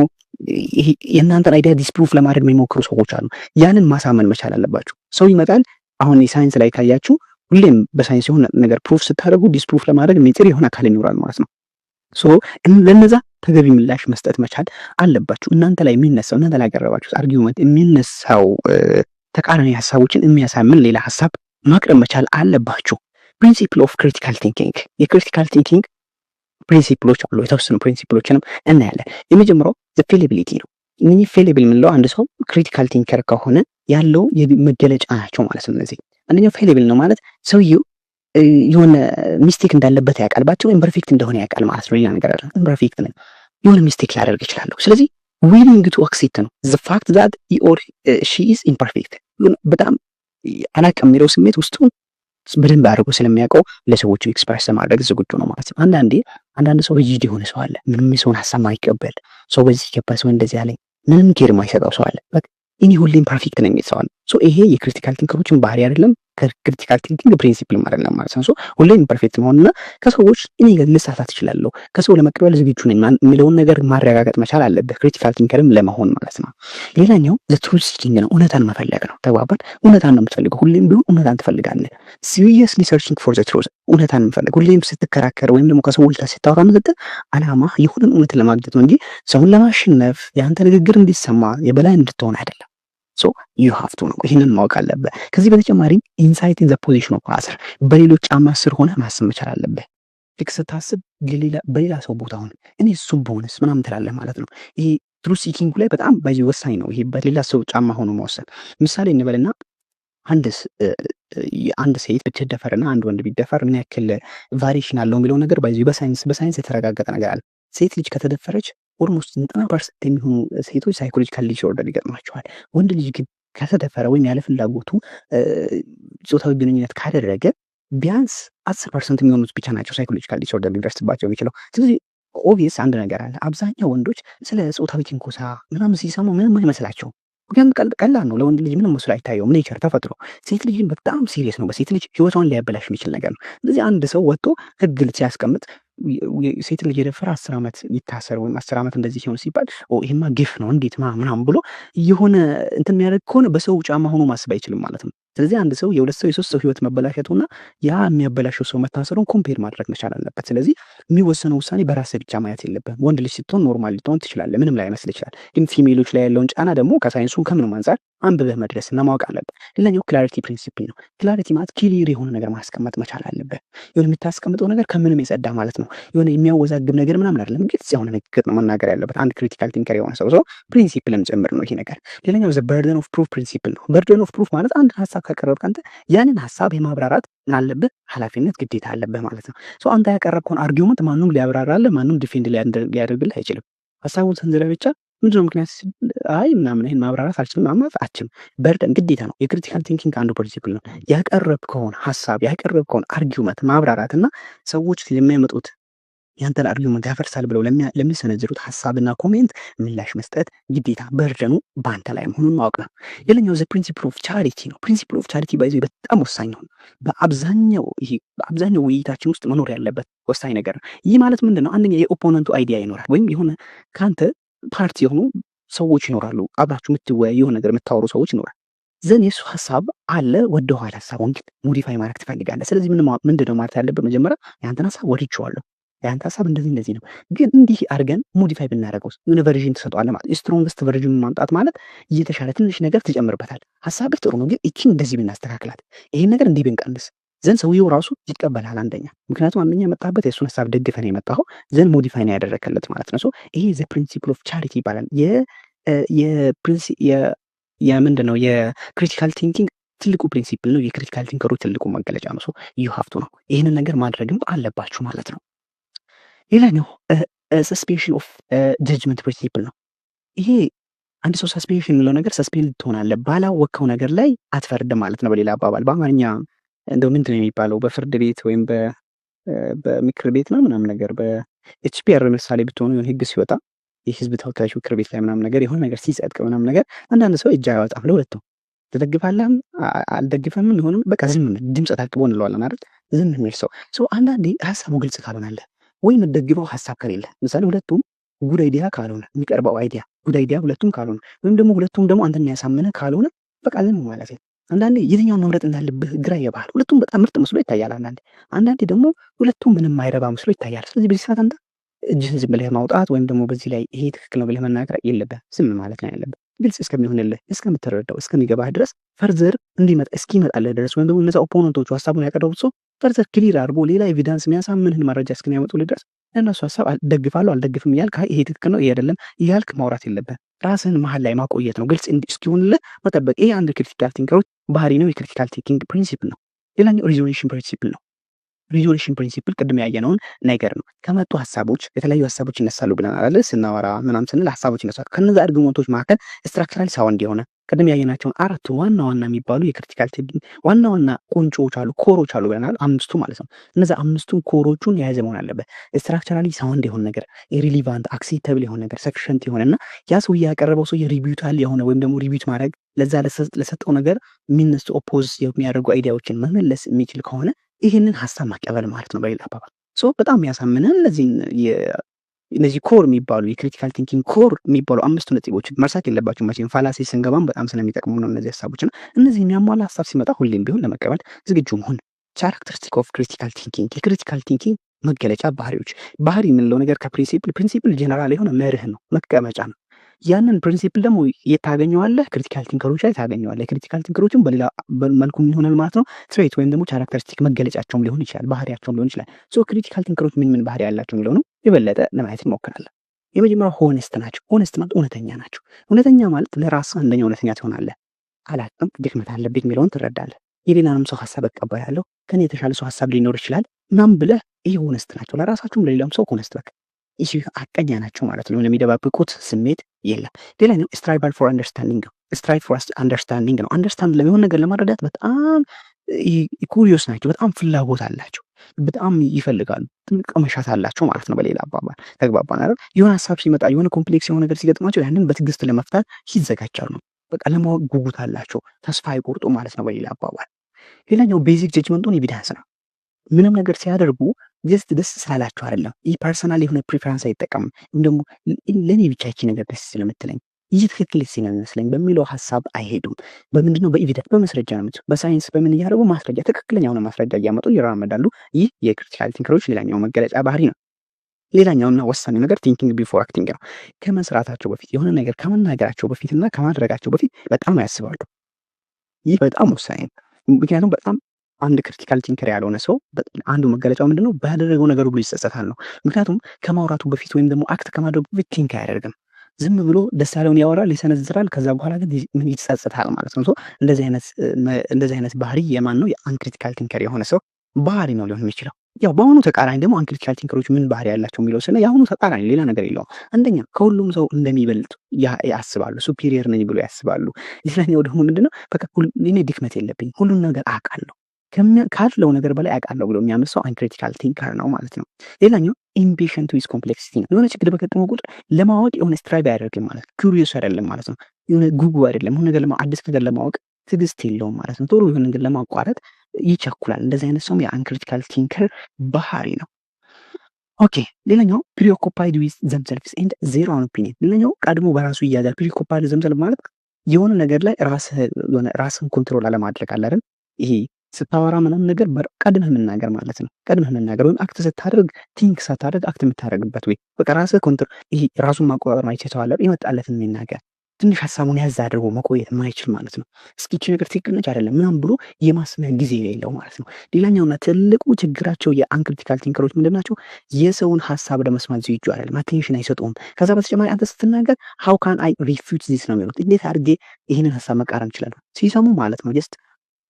ይሄ የእናንተን አይዲያ ዲስፕሩፍ ለማድረግ የሚሞክሩ ሰዎች አሉ። ያንን ማሳመን መቻል አለባችሁ። ሰው ይመጣል። አሁን የሳይንስ ላይ ካያችሁ ሁሌም በሳይንስ የሆነ ነገር ፕሩፍ ስታደርጉ ዲስፕሩፍ ለማድረግ የሚጥር የሆነ አካል ይኖራል ማለት ነው። ለነዛ ተገቢ ምላሽ መስጠት መቻል አለባችሁ። እናንተ ላይ የሚነሳው እናንተ ላይ ያቀረባችሁት አርጊውመንት የሚነሳው ተቃራኒ ሀሳቦችን የሚያሳምን ሌላ ሀሳብ ማቅረብ መቻል አለባችሁ። ፕሪንሲፕል ኦፍ ክሪቲካል ቲንኪንግ፣ የክሪቲካል ቲንኪንግ ፕሪንሲፕሎች አሉ። የተወሰኑ ፕሪንሲፕሎችንም እናያለን። የመጀመሪያው ፌሊቢሊቲ ነው። እነዚህ ፌሊብል የምንለው አንድ ሰው ክሪቲካል ቲንከር ከሆነ ያለው መገለጫ ናቸው ማለት ነው። እነዚህ አንደኛው ፌሊብል ነው ማለት ሰውየው የሆነ ሚስቴክ እንዳለበት ያውቃል፣ ባጭሩ ኢምፐርፌክት እንደሆነ ያውቃል ማለት ነው። ሌላ ነገር አይደለም። ኢምፐርፌክት ነው፣ የሆነ ሚስቴክ ላደርግ እችላለሁ። ስለዚህ ዊሊንግ ቱ አክሴፕት ነው ዘ ፋክት ዛት ሂ ኦር ሺ ኢዝ ኢምፐርፌክት። በጣም አላውቅም የሚለው ስሜት ውስጡ በደንብ አድርጎ ስለሚያውቀው ለሰዎቹ ኤክስፕረስ ማድረግ ዝግጁ ነው ማለት ነው። አንዳንድ ሰው ሪጂድ የሆነ ሰው አለ፣ ምንም የሰውን ሀሳብ ማይቀበል ሰው፣ በዚህ ገባ ሰው እንደዚህ አለኝ ምንም ኬር ማይሰጠው ሰው አለ። በቃ እኔ ሁሌም ፐርፌክት ነኝ የሚል ሰው አለ። ይሄ የክሪቲካል ቲንከሮችን ባህሪ አይደለም፣ ከክሪቲካል ቲንኪንግ ፕሪንሲፕል አይደለም ማለት ነው። ሁሌም ፐርፌክት መሆንና ከሰዎች እኔ ልሳሳት እችላለሁ ከሰው ለመቀበል ዝግጁ ነኝ የሚለውን ነገር ማረጋገጥ መቻል አለበት፣ ክሪቲካል ቲንከርም ለመሆን ማለት ነው። ሌላኛው ዘ ትሩዝ ሲኪንግ ነው፣ እውነታን መፈለግ ነው። ተግባባን? እውነታን ነው የምትፈልገው። ሁሌም ቢሆን እውነታን ትፈልጋለህ። ሲሪየስሊ ሰርቺንግ ፎር ዘ ትሩዝ፣ እውነታን መፈለግ። ሁሌም ስትከራከር ወይም ደግሞ ከሰዎች ጋር ስታወራ ምትል አላማ የሆነን እውነት ለማግኘት ነው እንጂ ሰውን ለማሸነፍ የአንተ ንግግር እንዲሰማ የበላይ እንድትሆን አይደለም። ዩ ሃቭ ቱ ነው፣ ይህንን ማወቅ አለብህ። ከዚህ በተጨማሪ ኢንሳይት ኢን ዘ ፖዚሽን ኦፍ አዘር፣ በሌሎች ጫማ ስር ሆነ ማሰብ መቻል አለብህ። ልክ ስታስብ በሌላ ሰው ቦታ ሆነ እኔ እሱም በሆነስ ምናምን ትላለህ ማለት ነው። ይሄ ትሩዝ ሲኪንግ ላይ በጣም በዚህ ወሳኝ ነው። ይሄ በሌላ ሰው ጫማ ሆኖ መወሰን። ምሳሌ እንበልና አንድ ሴት ብትደፈርና አንድ ወንድ ቢደፈር ምን ያክል ቫሪሽን አለው የሚለው ነገር በሳይንስ የተረጋገጠ ነገር አለ። ሴት ልጅ ከተደፈረች ኦልሞስት 90% የሚሆኑ ሴቶች ሳይኮሎጂካል ዲስኦርደር ይገጥማቸዋል። ወንድ ልጅ ግን ከተደፈረ ወይም ያለ ፍላጎቱ ጾታዊ ግንኙነት ካደረገ ቢያንስ 10% የሚሆኑት ብቻ ናቸው ሳይኮሎጂካል ዲስኦርደር ሊደርስባቸው የሚችለው። ስለዚህ ኦብቪየስ አንድ ነገር አለ። አብዛኛው ወንዶች ስለ ጾታዊ ትንኮሳ ምናምን ሲሰሙ ምንም አይመስላቸው። ምክንያቱም ቀላል ነው፣ ለወንድ ልጅ ምንም መስሎ አይታየውም፣ ኔቸር ተፈጥሮ። ሴት ልጅ በጣም ሲሪየስ ነው፣ በሴት ልጅ ህይወቷን ሊያበላሽ የሚችል ነገር ነው። ስለዚህ አንድ ሰው ወጥቶ ህግ ሲያስቀምጥ ሴት ልጅ የደፈረ 10 ዓመት ይታሰር ወይም 10 ዓመት እንደዚህ ሲሆን ሲባል ይሄማ ግፍ ነው እንዴት ምናምን ብሎ የሆነ እንትን የሚያደርግ ከሆነ በሰው ጫማ ሆኖ ማሰብ አይችልም ማለት ነው። ስለዚህ አንድ ሰው የሁለት ሰው የሶስት ሰው ህይወት መበላሸቱና ያ የሚያበላሸው ሰው መታሰሩን ኮምፔር ማድረግ መቻል አለበት። ስለዚህ የሚወሰነው ውሳኔ በራስህ ብቻ ማየት የለብህም። ወንድ ልጅ ስትሆን ኖርማል ልትሆን ትችላለህ፣ ምንም ላይ መስል ይችላል። ግን ፊሜሎች ላይ ያለውን ጫና ደግሞ ከሳይንሱ ከምንም አንጻር አንብበህ መድረስና ማወቅ አለብህ። ሌላኛው ክላሪቲ ፕሪንሲፕል ነው። ክላሪቲ ማለት ክሊር የሆነ ነገር ማስቀመጥ መቻል አለብህ። የሆነ የምታስቀምጠው ነገር ከምንም የጸዳ ማለት ነው። የሆነ የሚያወዛግብ ነገር ምናምን አይደለም፣ ግልጽ የሆነ ንግግር ነው መናገር ያለበት አንድ ክሪቲካል ቲንከር የሆነ ሰው ፕሪንሲፕልም ጭምር ነው ይሄ ነገር። ሌላኛው ዘ በርደን ኦፍ ፕሩፍ ፕሪንሲፕል ነው። በርደን ኦፍ ፕሩፍ ማለት አንድ ሀሳብ ካቀረብክ አንተ ያንን ሀሳብ የማብራራት አለብህ፣ ኃላፊነት ግዴታ አለብህ ማለት ነው። አንተ ያቀረብከውን አርጊውመንት ማንም ሊያብራራልህ ማንም ዲፌንድ ሊያደርግልህ አይችልም። ሀሳቡን ሰንዝረህ ብቻ ምንድነው ምክንያት አይ ምናምን ይሄን ማብራራት አልችልም ማለት አችልም። በርደን ግዴታ ነው። የክሪቲካል ቲንኪንግ አንዱ ፕሪንሲፕል ነው። ያቀረብከውን ሀሳብ ያቀረብከውን አርጊውመንት ማብራራትና ሰዎች የሚያመጡት ያንተን አርጊውመንት ያፈርሳል ብለው ለሚሰነዝሩት ሀሳብና ኮሜንት ምላሽ መስጠት ግዴታ በርደኑ በአንተ ላይ መሆኑን ማወቅ ነው። ሌላኛው ዘ ፕሪንሲፕል ኦፍ ቻሪቲ ነው። ፕሪንሲፕል ኦፍ ቻሪቲ ባይዘ በጣም ወሳኝ ነው። በአብዛኛው ውይይታችን ውስጥ መኖር ያለበት ወሳኝ ነገር ነው። ይህ ማለት ምንድን ነው? አንደኛ የኦፖነንቱ አይዲያ ይኖራል፣ ወይም የሆነ ከአንተ ፓርቲ የሆኑ ሰዎች ይኖራሉ። አብራችሁ የምትወያዩ የሆነ ነገር የምታወሩ ሰዎች ይኖራል። ዘን የእሱ ሀሳብ አለ፣ ወደኋላ ሀሳቡን ግን ሞዲፋይ ማድረግ ትፈልጋለህ። ስለዚህ ምንድነው ማለት ያለበት? መጀመሪያ ያንተን ሀሳብ ወድጄዋለሁ፣ ያንተ ሀሳብ እንደዚህ ነው፣ ግን እንዲህ አድርገን ሞዲፋይ ብናደርገው የሆነ ቨርዥን ትሰጠዋለህ ማለት። ስትሮንግስት ቨርዥን ማምጣት ማለት እየተሻለ ትንሽ ነገር ትጨምርበታል። ሀሳብህ ጥሩ ነው፣ ግን እቺን እንደዚህ ብናስተካክላት፣ ይሄን ነገር እንዲህ ብንቀንስ ዘን ሰውየው ራሱ ይቀበላል። አንደኛ ምክንያቱም አንደኛ የመጣበት የእሱን ሀሳብ ደግፈን የመጣኸው ዘን ሞዲፋይ ነው ያደረከለት ማለት ነው። ይሄ ዘ ፕሪንሲፕል ኦፍ ቻሪቲ ይባላል። የምንድን ነው የክሪቲካል ቲንኪንግ ትልቁ ፕሪንሲፕል ነው። የክሪቲካል ቲንከሮች ትልቁ መገለጫ ነው። ዩ ሀፍቱ ነው ይህንን ነገር ማድረግም አለባችሁ ማለት ነው። ሌላኛው ሰስፔንሽን ኦፍ ጀጅመንት ፕሪንሲፕል ነው። ይሄ አንድ ሰው ሰስፔንሽን የሚለው ነገር ሰስፔንድ ትሆናለህ፣ ባላወቅከው ነገር ላይ አትፈርድም ማለት ነው። በሌላ አባባል በአማርኛ እንደው ምንድን ነው የሚባለው? በፍርድ ቤት ወይም በምክር ቤት ነው ምናምን ነገር በኤችፒአር ምሳሌ ብትሆኑ የሆነ ህግ ሲወጣ የህዝብ ተወካዮች ምክር ቤት ላይ ምናምን ነገር የሆነ ነገር ሲጸድቅ ምናምን ነገር አንዳንድ ሰው እጅ አይወጣም። ለሁለቱም ትደግፋለህም አልደግፈም ይሆንም በቃ ዝም ድምፅ ታቅቦ እንለዋለን አይደል? ዝም የሚል ሰው አንዳንዴ ሀሳቡ ግልጽ ካልሆነ አለ ወይ የምትደግፈው ሀሳብ ከሌለ፣ ምሳሌ ሁለቱም ጉድ አይዲያ ካልሆነ የሚቀርበው አይዲያ ጉድ አይዲያ ሁለቱም ካልሆነ፣ ወይም ደግሞ ሁለቱም ደግሞ አንተን የሚያሳምነ ካልሆነ በቃ ዝም ማለት ነው። አንዳንዴ የትኛውን መምረጥ እንዳለብህ ግራ ይገባሃል። ሁለቱም በጣም ምርጥ መስሎ ይታያል። አንዳንዴ ደግሞ ሁለቱም ምንም አይረባ መስሎ ይታያል። ስለዚህ በዚህ ሰዓት አንተ እጅህን ዝም ብለህ ማውጣት ወይም ደግሞ በዚህ ላይ ይሄ ትክክል ነው ብለህ መናገር የለብህም። ዝም ማለት ነው ያለብህ። ግልጽ እስከሚሆንልህ እስከምትረዳው እስከሚገባህ ድረስ ፈርዘር እስኪመጣልህ ድረስ ወይም ደግሞ እነዛ ኦፖነንቶቹ ሀሳቡን ያቀረቡት ሰው ፈርዘር ክሊር አድርጎ ሌላ ኤቪደንስ የሚያሳምንህን መረጃ እስከሚያመጡልህ ድረስ ለእነሱ ሀሳብ ደግፋለሁ አልደግፍም እያልክ ይሄ ትክክል ነው ይሄ አይደለም እያልክ ማውራት የለብህም። ራስህን መሀል ላይ ማቆየት ነው። ግልጽ እስኪሆንልህ መጠበቅ። ይሄ አንድ ክሪቲካል ቲንከሮች ባህሪ ነው። የክሪቲካል ቲንኪንግ ፕሪንሲፕል ነው። ሌላኛው ሪዞሉሽን ፕሪንሲፕል ነው። ሪዞሉሽን ፕሪንሲፕል ቅድም ያየነውን ነገር ነው። ከመጡ ሀሳቦች የተለያዩ ሀሳቦች ይነሳሉ ብለናል ስናወራ ምናምን ስንል ሀሳቦች ይነሳሉ። ከነዛ አርጊመንቶች መካከል ስትራክቸራሊ ሳውንድ የሆነ ቅድም ያየናቸውን አራቱ ዋና የሚባሉ የክሪቲካል ቲንኪንግ ዋና ቁንጮዎች አሉ፣ ኮሮች አሉ ብለናል። አምስቱ ማለት ነው። እነዛ አምስቱን ኮሮቹን የያዘ መሆን አለበት። ስትራክቸራሊ ሳውንድ የሆነ ነገር፣ ሪሊቫንት አክሴፕተብል የሆነ ነገር፣ ሰፊሸንት የሆነና ያ ሰው ያቀረበው ሰው ሪቢዩታል የሆነ ወይም ደግሞ ሪቢዩት ማድረግ ለዛ ለሰጠው ነገር የሚነሱ ኦፖዝ የሚያደርጉ አይዲያዎችን መመለስ የሚችል ከሆነ ይህንን ሀሳብ ማቀበል ማለት ነው። በሌላ አባባል በጣም ያሳምነን እነዚህ ኮር የሚባሉ የክሪቲካል ቲንኪንግ ኮር የሚባሉ አምስቱ ነጥቦች መርሳት የለባቸው። መቼም ፋላሲ ስንገባም በጣም ስለሚጠቅሙ ነው እነዚህ ሀሳቦች ነው። እነዚህ የሚያሟላ ሀሳብ ሲመጣ ሁሌም ቢሆን ለመቀበል ዝግጁ መሆን። ካራክተሪስቲክ ኦፍ ክሪቲካል ቲንኪንግ የክሪቲካል ቲንኪንግ መገለጫ ባህሪዎች። ባህሪ የምንለው ነገር ፕሪንሲፕል ጀነራል የሆነ መርህ ነው፣ መቀመጫ ነው። ያንን ፕሪንሲፕል ደግሞ የታገኘዋለህ ክሪቲካል ቲንከሮች ላይ ታገኘዋለህ። ክሪቲካል ቲንከሮችም በሌላ መልኩ ይሆናል ማለት ነው። ትሬት ወይም ደግሞ ካራክተሪስቲክ መገለጫቸውም ሊሆን ይችላል፣ ባህሪያቸውም ሊሆን ይችላል። ክሪቲካል ቲንከሮች ምን ባህሪ ያላቸው የሚለው ነው የበለጠ ለማየት እንሞክራለን። የመጀመሪያው ሆነስት ናቸው። ሆነስት ማለት እውነተኛ ናቸው። እውነተኛ ማለት ለራስህ አንደኛ እውነተኛ ትሆናለህ። አላቅም ድክመት አለብኝ የሚለውን ትረዳለህ። የሌላንም ሰው ሀሳብ እቀበላለሁ፣ ከኔ የተሻለ ሰው ሀሳብ ሊኖር ይችላል ምናምን ብለህ ይህ ሆነስት ናቸው። ለራሳቸውም ለሌላም ሰው ሆነስት በቃ ይህ አቀኛ ናቸው ማለት ነው። የሚደባብቁት ስሜት የለም። ሌላኛው ስትራይቭ ፎር አንደርስታንዲንግ ነው። ስትራይቭ ፎር አንደርስታንዲንግ ነው። አንደርስታንድ ለሚሆን ነገር ለመረዳት በጣም ኩሪዮስ ናቸው። በጣም ፍላጎት አላቸው። በጣም ይፈልጋሉ። ጥልቅ መሻት አላቸው ማለት ነው። በሌላ አባባል ተግባባን አይደል? የሆነ ሀሳብ ሲመጣ የሆነ ኮምፕሌክስ የሆነ ነገር ሲገጥማቸው ያንን በትዕግስት ለመፍታት ይዘጋጃሉ። በቃ ለማወቅ ጉጉት አላቸው። ተስፋ አይቆርጡ ማለት ነው በሌላ አባባል። ሌላኛው ቤዚክ ጀጅመንቱን ኤቪደንስ ነው። ምንም ነገር ሲያደርጉ ጀስት ደስ ስላላቸው አይደለም። ይህ ፐርሰናል የሆነ ፕሪፈረንስ አይጠቀምም። ወይም ደግሞ ለእኔ ብቻ ይቺ ነገር ደስ ስለምትለኝ ይህ ትክክል ሲመስለኝ በሚለው ሀሳብ አይሄዱም። በምንድነው? በኤቪደንስ በመስረጃ ነው። በሳይንስ በምን እያደረጉ ማስረጃ ትክክለኛ የሆነ ማስረጃ እያመጡ ይራመዳሉ። ይህ የክሪቲካል ቲንከሮች ሌላኛው መገለጫ ባህሪ ነው። ሌላኛውና ወሳኙ ነገር ቲንኪንግ ቢፎር አክቲንግ ነው። ከመስራታቸው በፊት የሆነ ነገር ከመናገራቸው በፊትና ከማድረጋቸው በፊት በጣም ያስባሉ። ይህ በጣም ወሳኝ ነው። ምክንያቱም በጣም አንድ ክሪቲካል ቲንከር ያልሆነ ሰው አንዱ መገለጫው ምንድነው? ባደረገው ነገር ሁሉ ይጸጸታል ነው። ምክንያቱም ከማውራቱ በፊት ወይም ደግሞ አክት ከማድረጉ በፊት ቲንክ አያደርግም። ዝም ብሎ ደስ ያለውን ያወራል፣ ይሰነዝራል። ከዛ በኋላ ግን ምን ይጸጸታል ማለት ነው። እንደዚህ አይነት ባህሪ የማን ነው? የአንክሪቲካል ቲንከር የሆነ ሰው ባህሪ ነው ሊሆን የሚችለው። ያው በአሁኑ ተቃራኒ ደግሞ አንክሪቲካል ቲንከሮች ምን ባህሪ ያላቸው የሚለው ስለ የአሁኑ ተቃራኒ ሌላ ነገር የለውም። አንደኛ ከሁሉም ሰው እንደሚበልጡ ያስባሉ፣ ሱፒሪየር ነኝ ብሎ ያስባሉ። ሌላኛው ደግሞ ምንድነው? በቃ እኔ ድክመት የለብኝም ሁሉን ነገር አውቃለሁ ካለው ነገር በላይ አውቃለሁ ብሎ የሚያምን ሰው አንክሪቲካል ቲንከር ነው ማለት ነው። ሌላኛው ኢምፔሸንት ዊዝ ኮምፕሌክሲቲ ነው። የሆነ ችግር በገጠመው ቁጥር ለማወቅ የሆነ ስትራይቭ አያደርግም ማለት ነው። ኩሪየስ አይደለም ማለት ነው። የሆነ ጉጉ አይደለም። የሆነ ነገር አዲስ ነገር ለማወቅ ትዕግስት የለውም ማለት ነው። ቶሎ የሆነ ነገር ለማቋረጥ ይቸኩላል። እንደዚህ አይነት ሰውም የአንክሪቲካል ቲንከር ባህሪ ነው። ኦኬ ሌላኛው ፕሪኦኩፓይድ ዊዝ ዘምሰልፍስ ኤንድ ዜሮ ኦን ኦፒኒየን። ሌላኛው ቀድሞ በራሱ ይያዛል። ፕሪኦኩፓይድ ዘምሰልፍ ማለት የሆነ ነገር ላይ ራስን ኮንትሮል አለማድረግ አለ አይደል? ይሄ ስታወራ ምናምን ነገር ቀድመህ መናገር ማለት ነው። ቀድመህ መናገር ወይም አክት ስታደርግ ቲንክ ሳታደርግ አክት የምታደርግበት ወይ በቃ ራስህ ኮንትሮል ይሄ ራሱን ማቆጣጠር ማይችል ሰው አለ። የመጣለትን የሚናገር ትንሽ ሀሳቡን ያዝ አድርጎ መቆየት የማይችል ማለት ነው። እስኪች ነገር ትክክል ነች አይደለም ምናምን ብሎ የማስሚያ ጊዜ የሌለው ማለት ነው። ሌላኛውና ትልቁ ችግራቸው የአንክሪቲካል ቲንከሮች ምንድን ናቸው? የሰውን ሀሳብ ለመስማት ዝግጁ አይደለም። አቴንሽን አይሰጡም። ከዛ በተጨማሪ አንተ ስትናገር ሃው ካን አይ ሪፊዩት ዚስ ነው የሚሉት። እንዴት አድርጌ ይህንን ሀሳብ መቃረን ይችላሉ? ሲሰሙ ማለት ነው ጀስት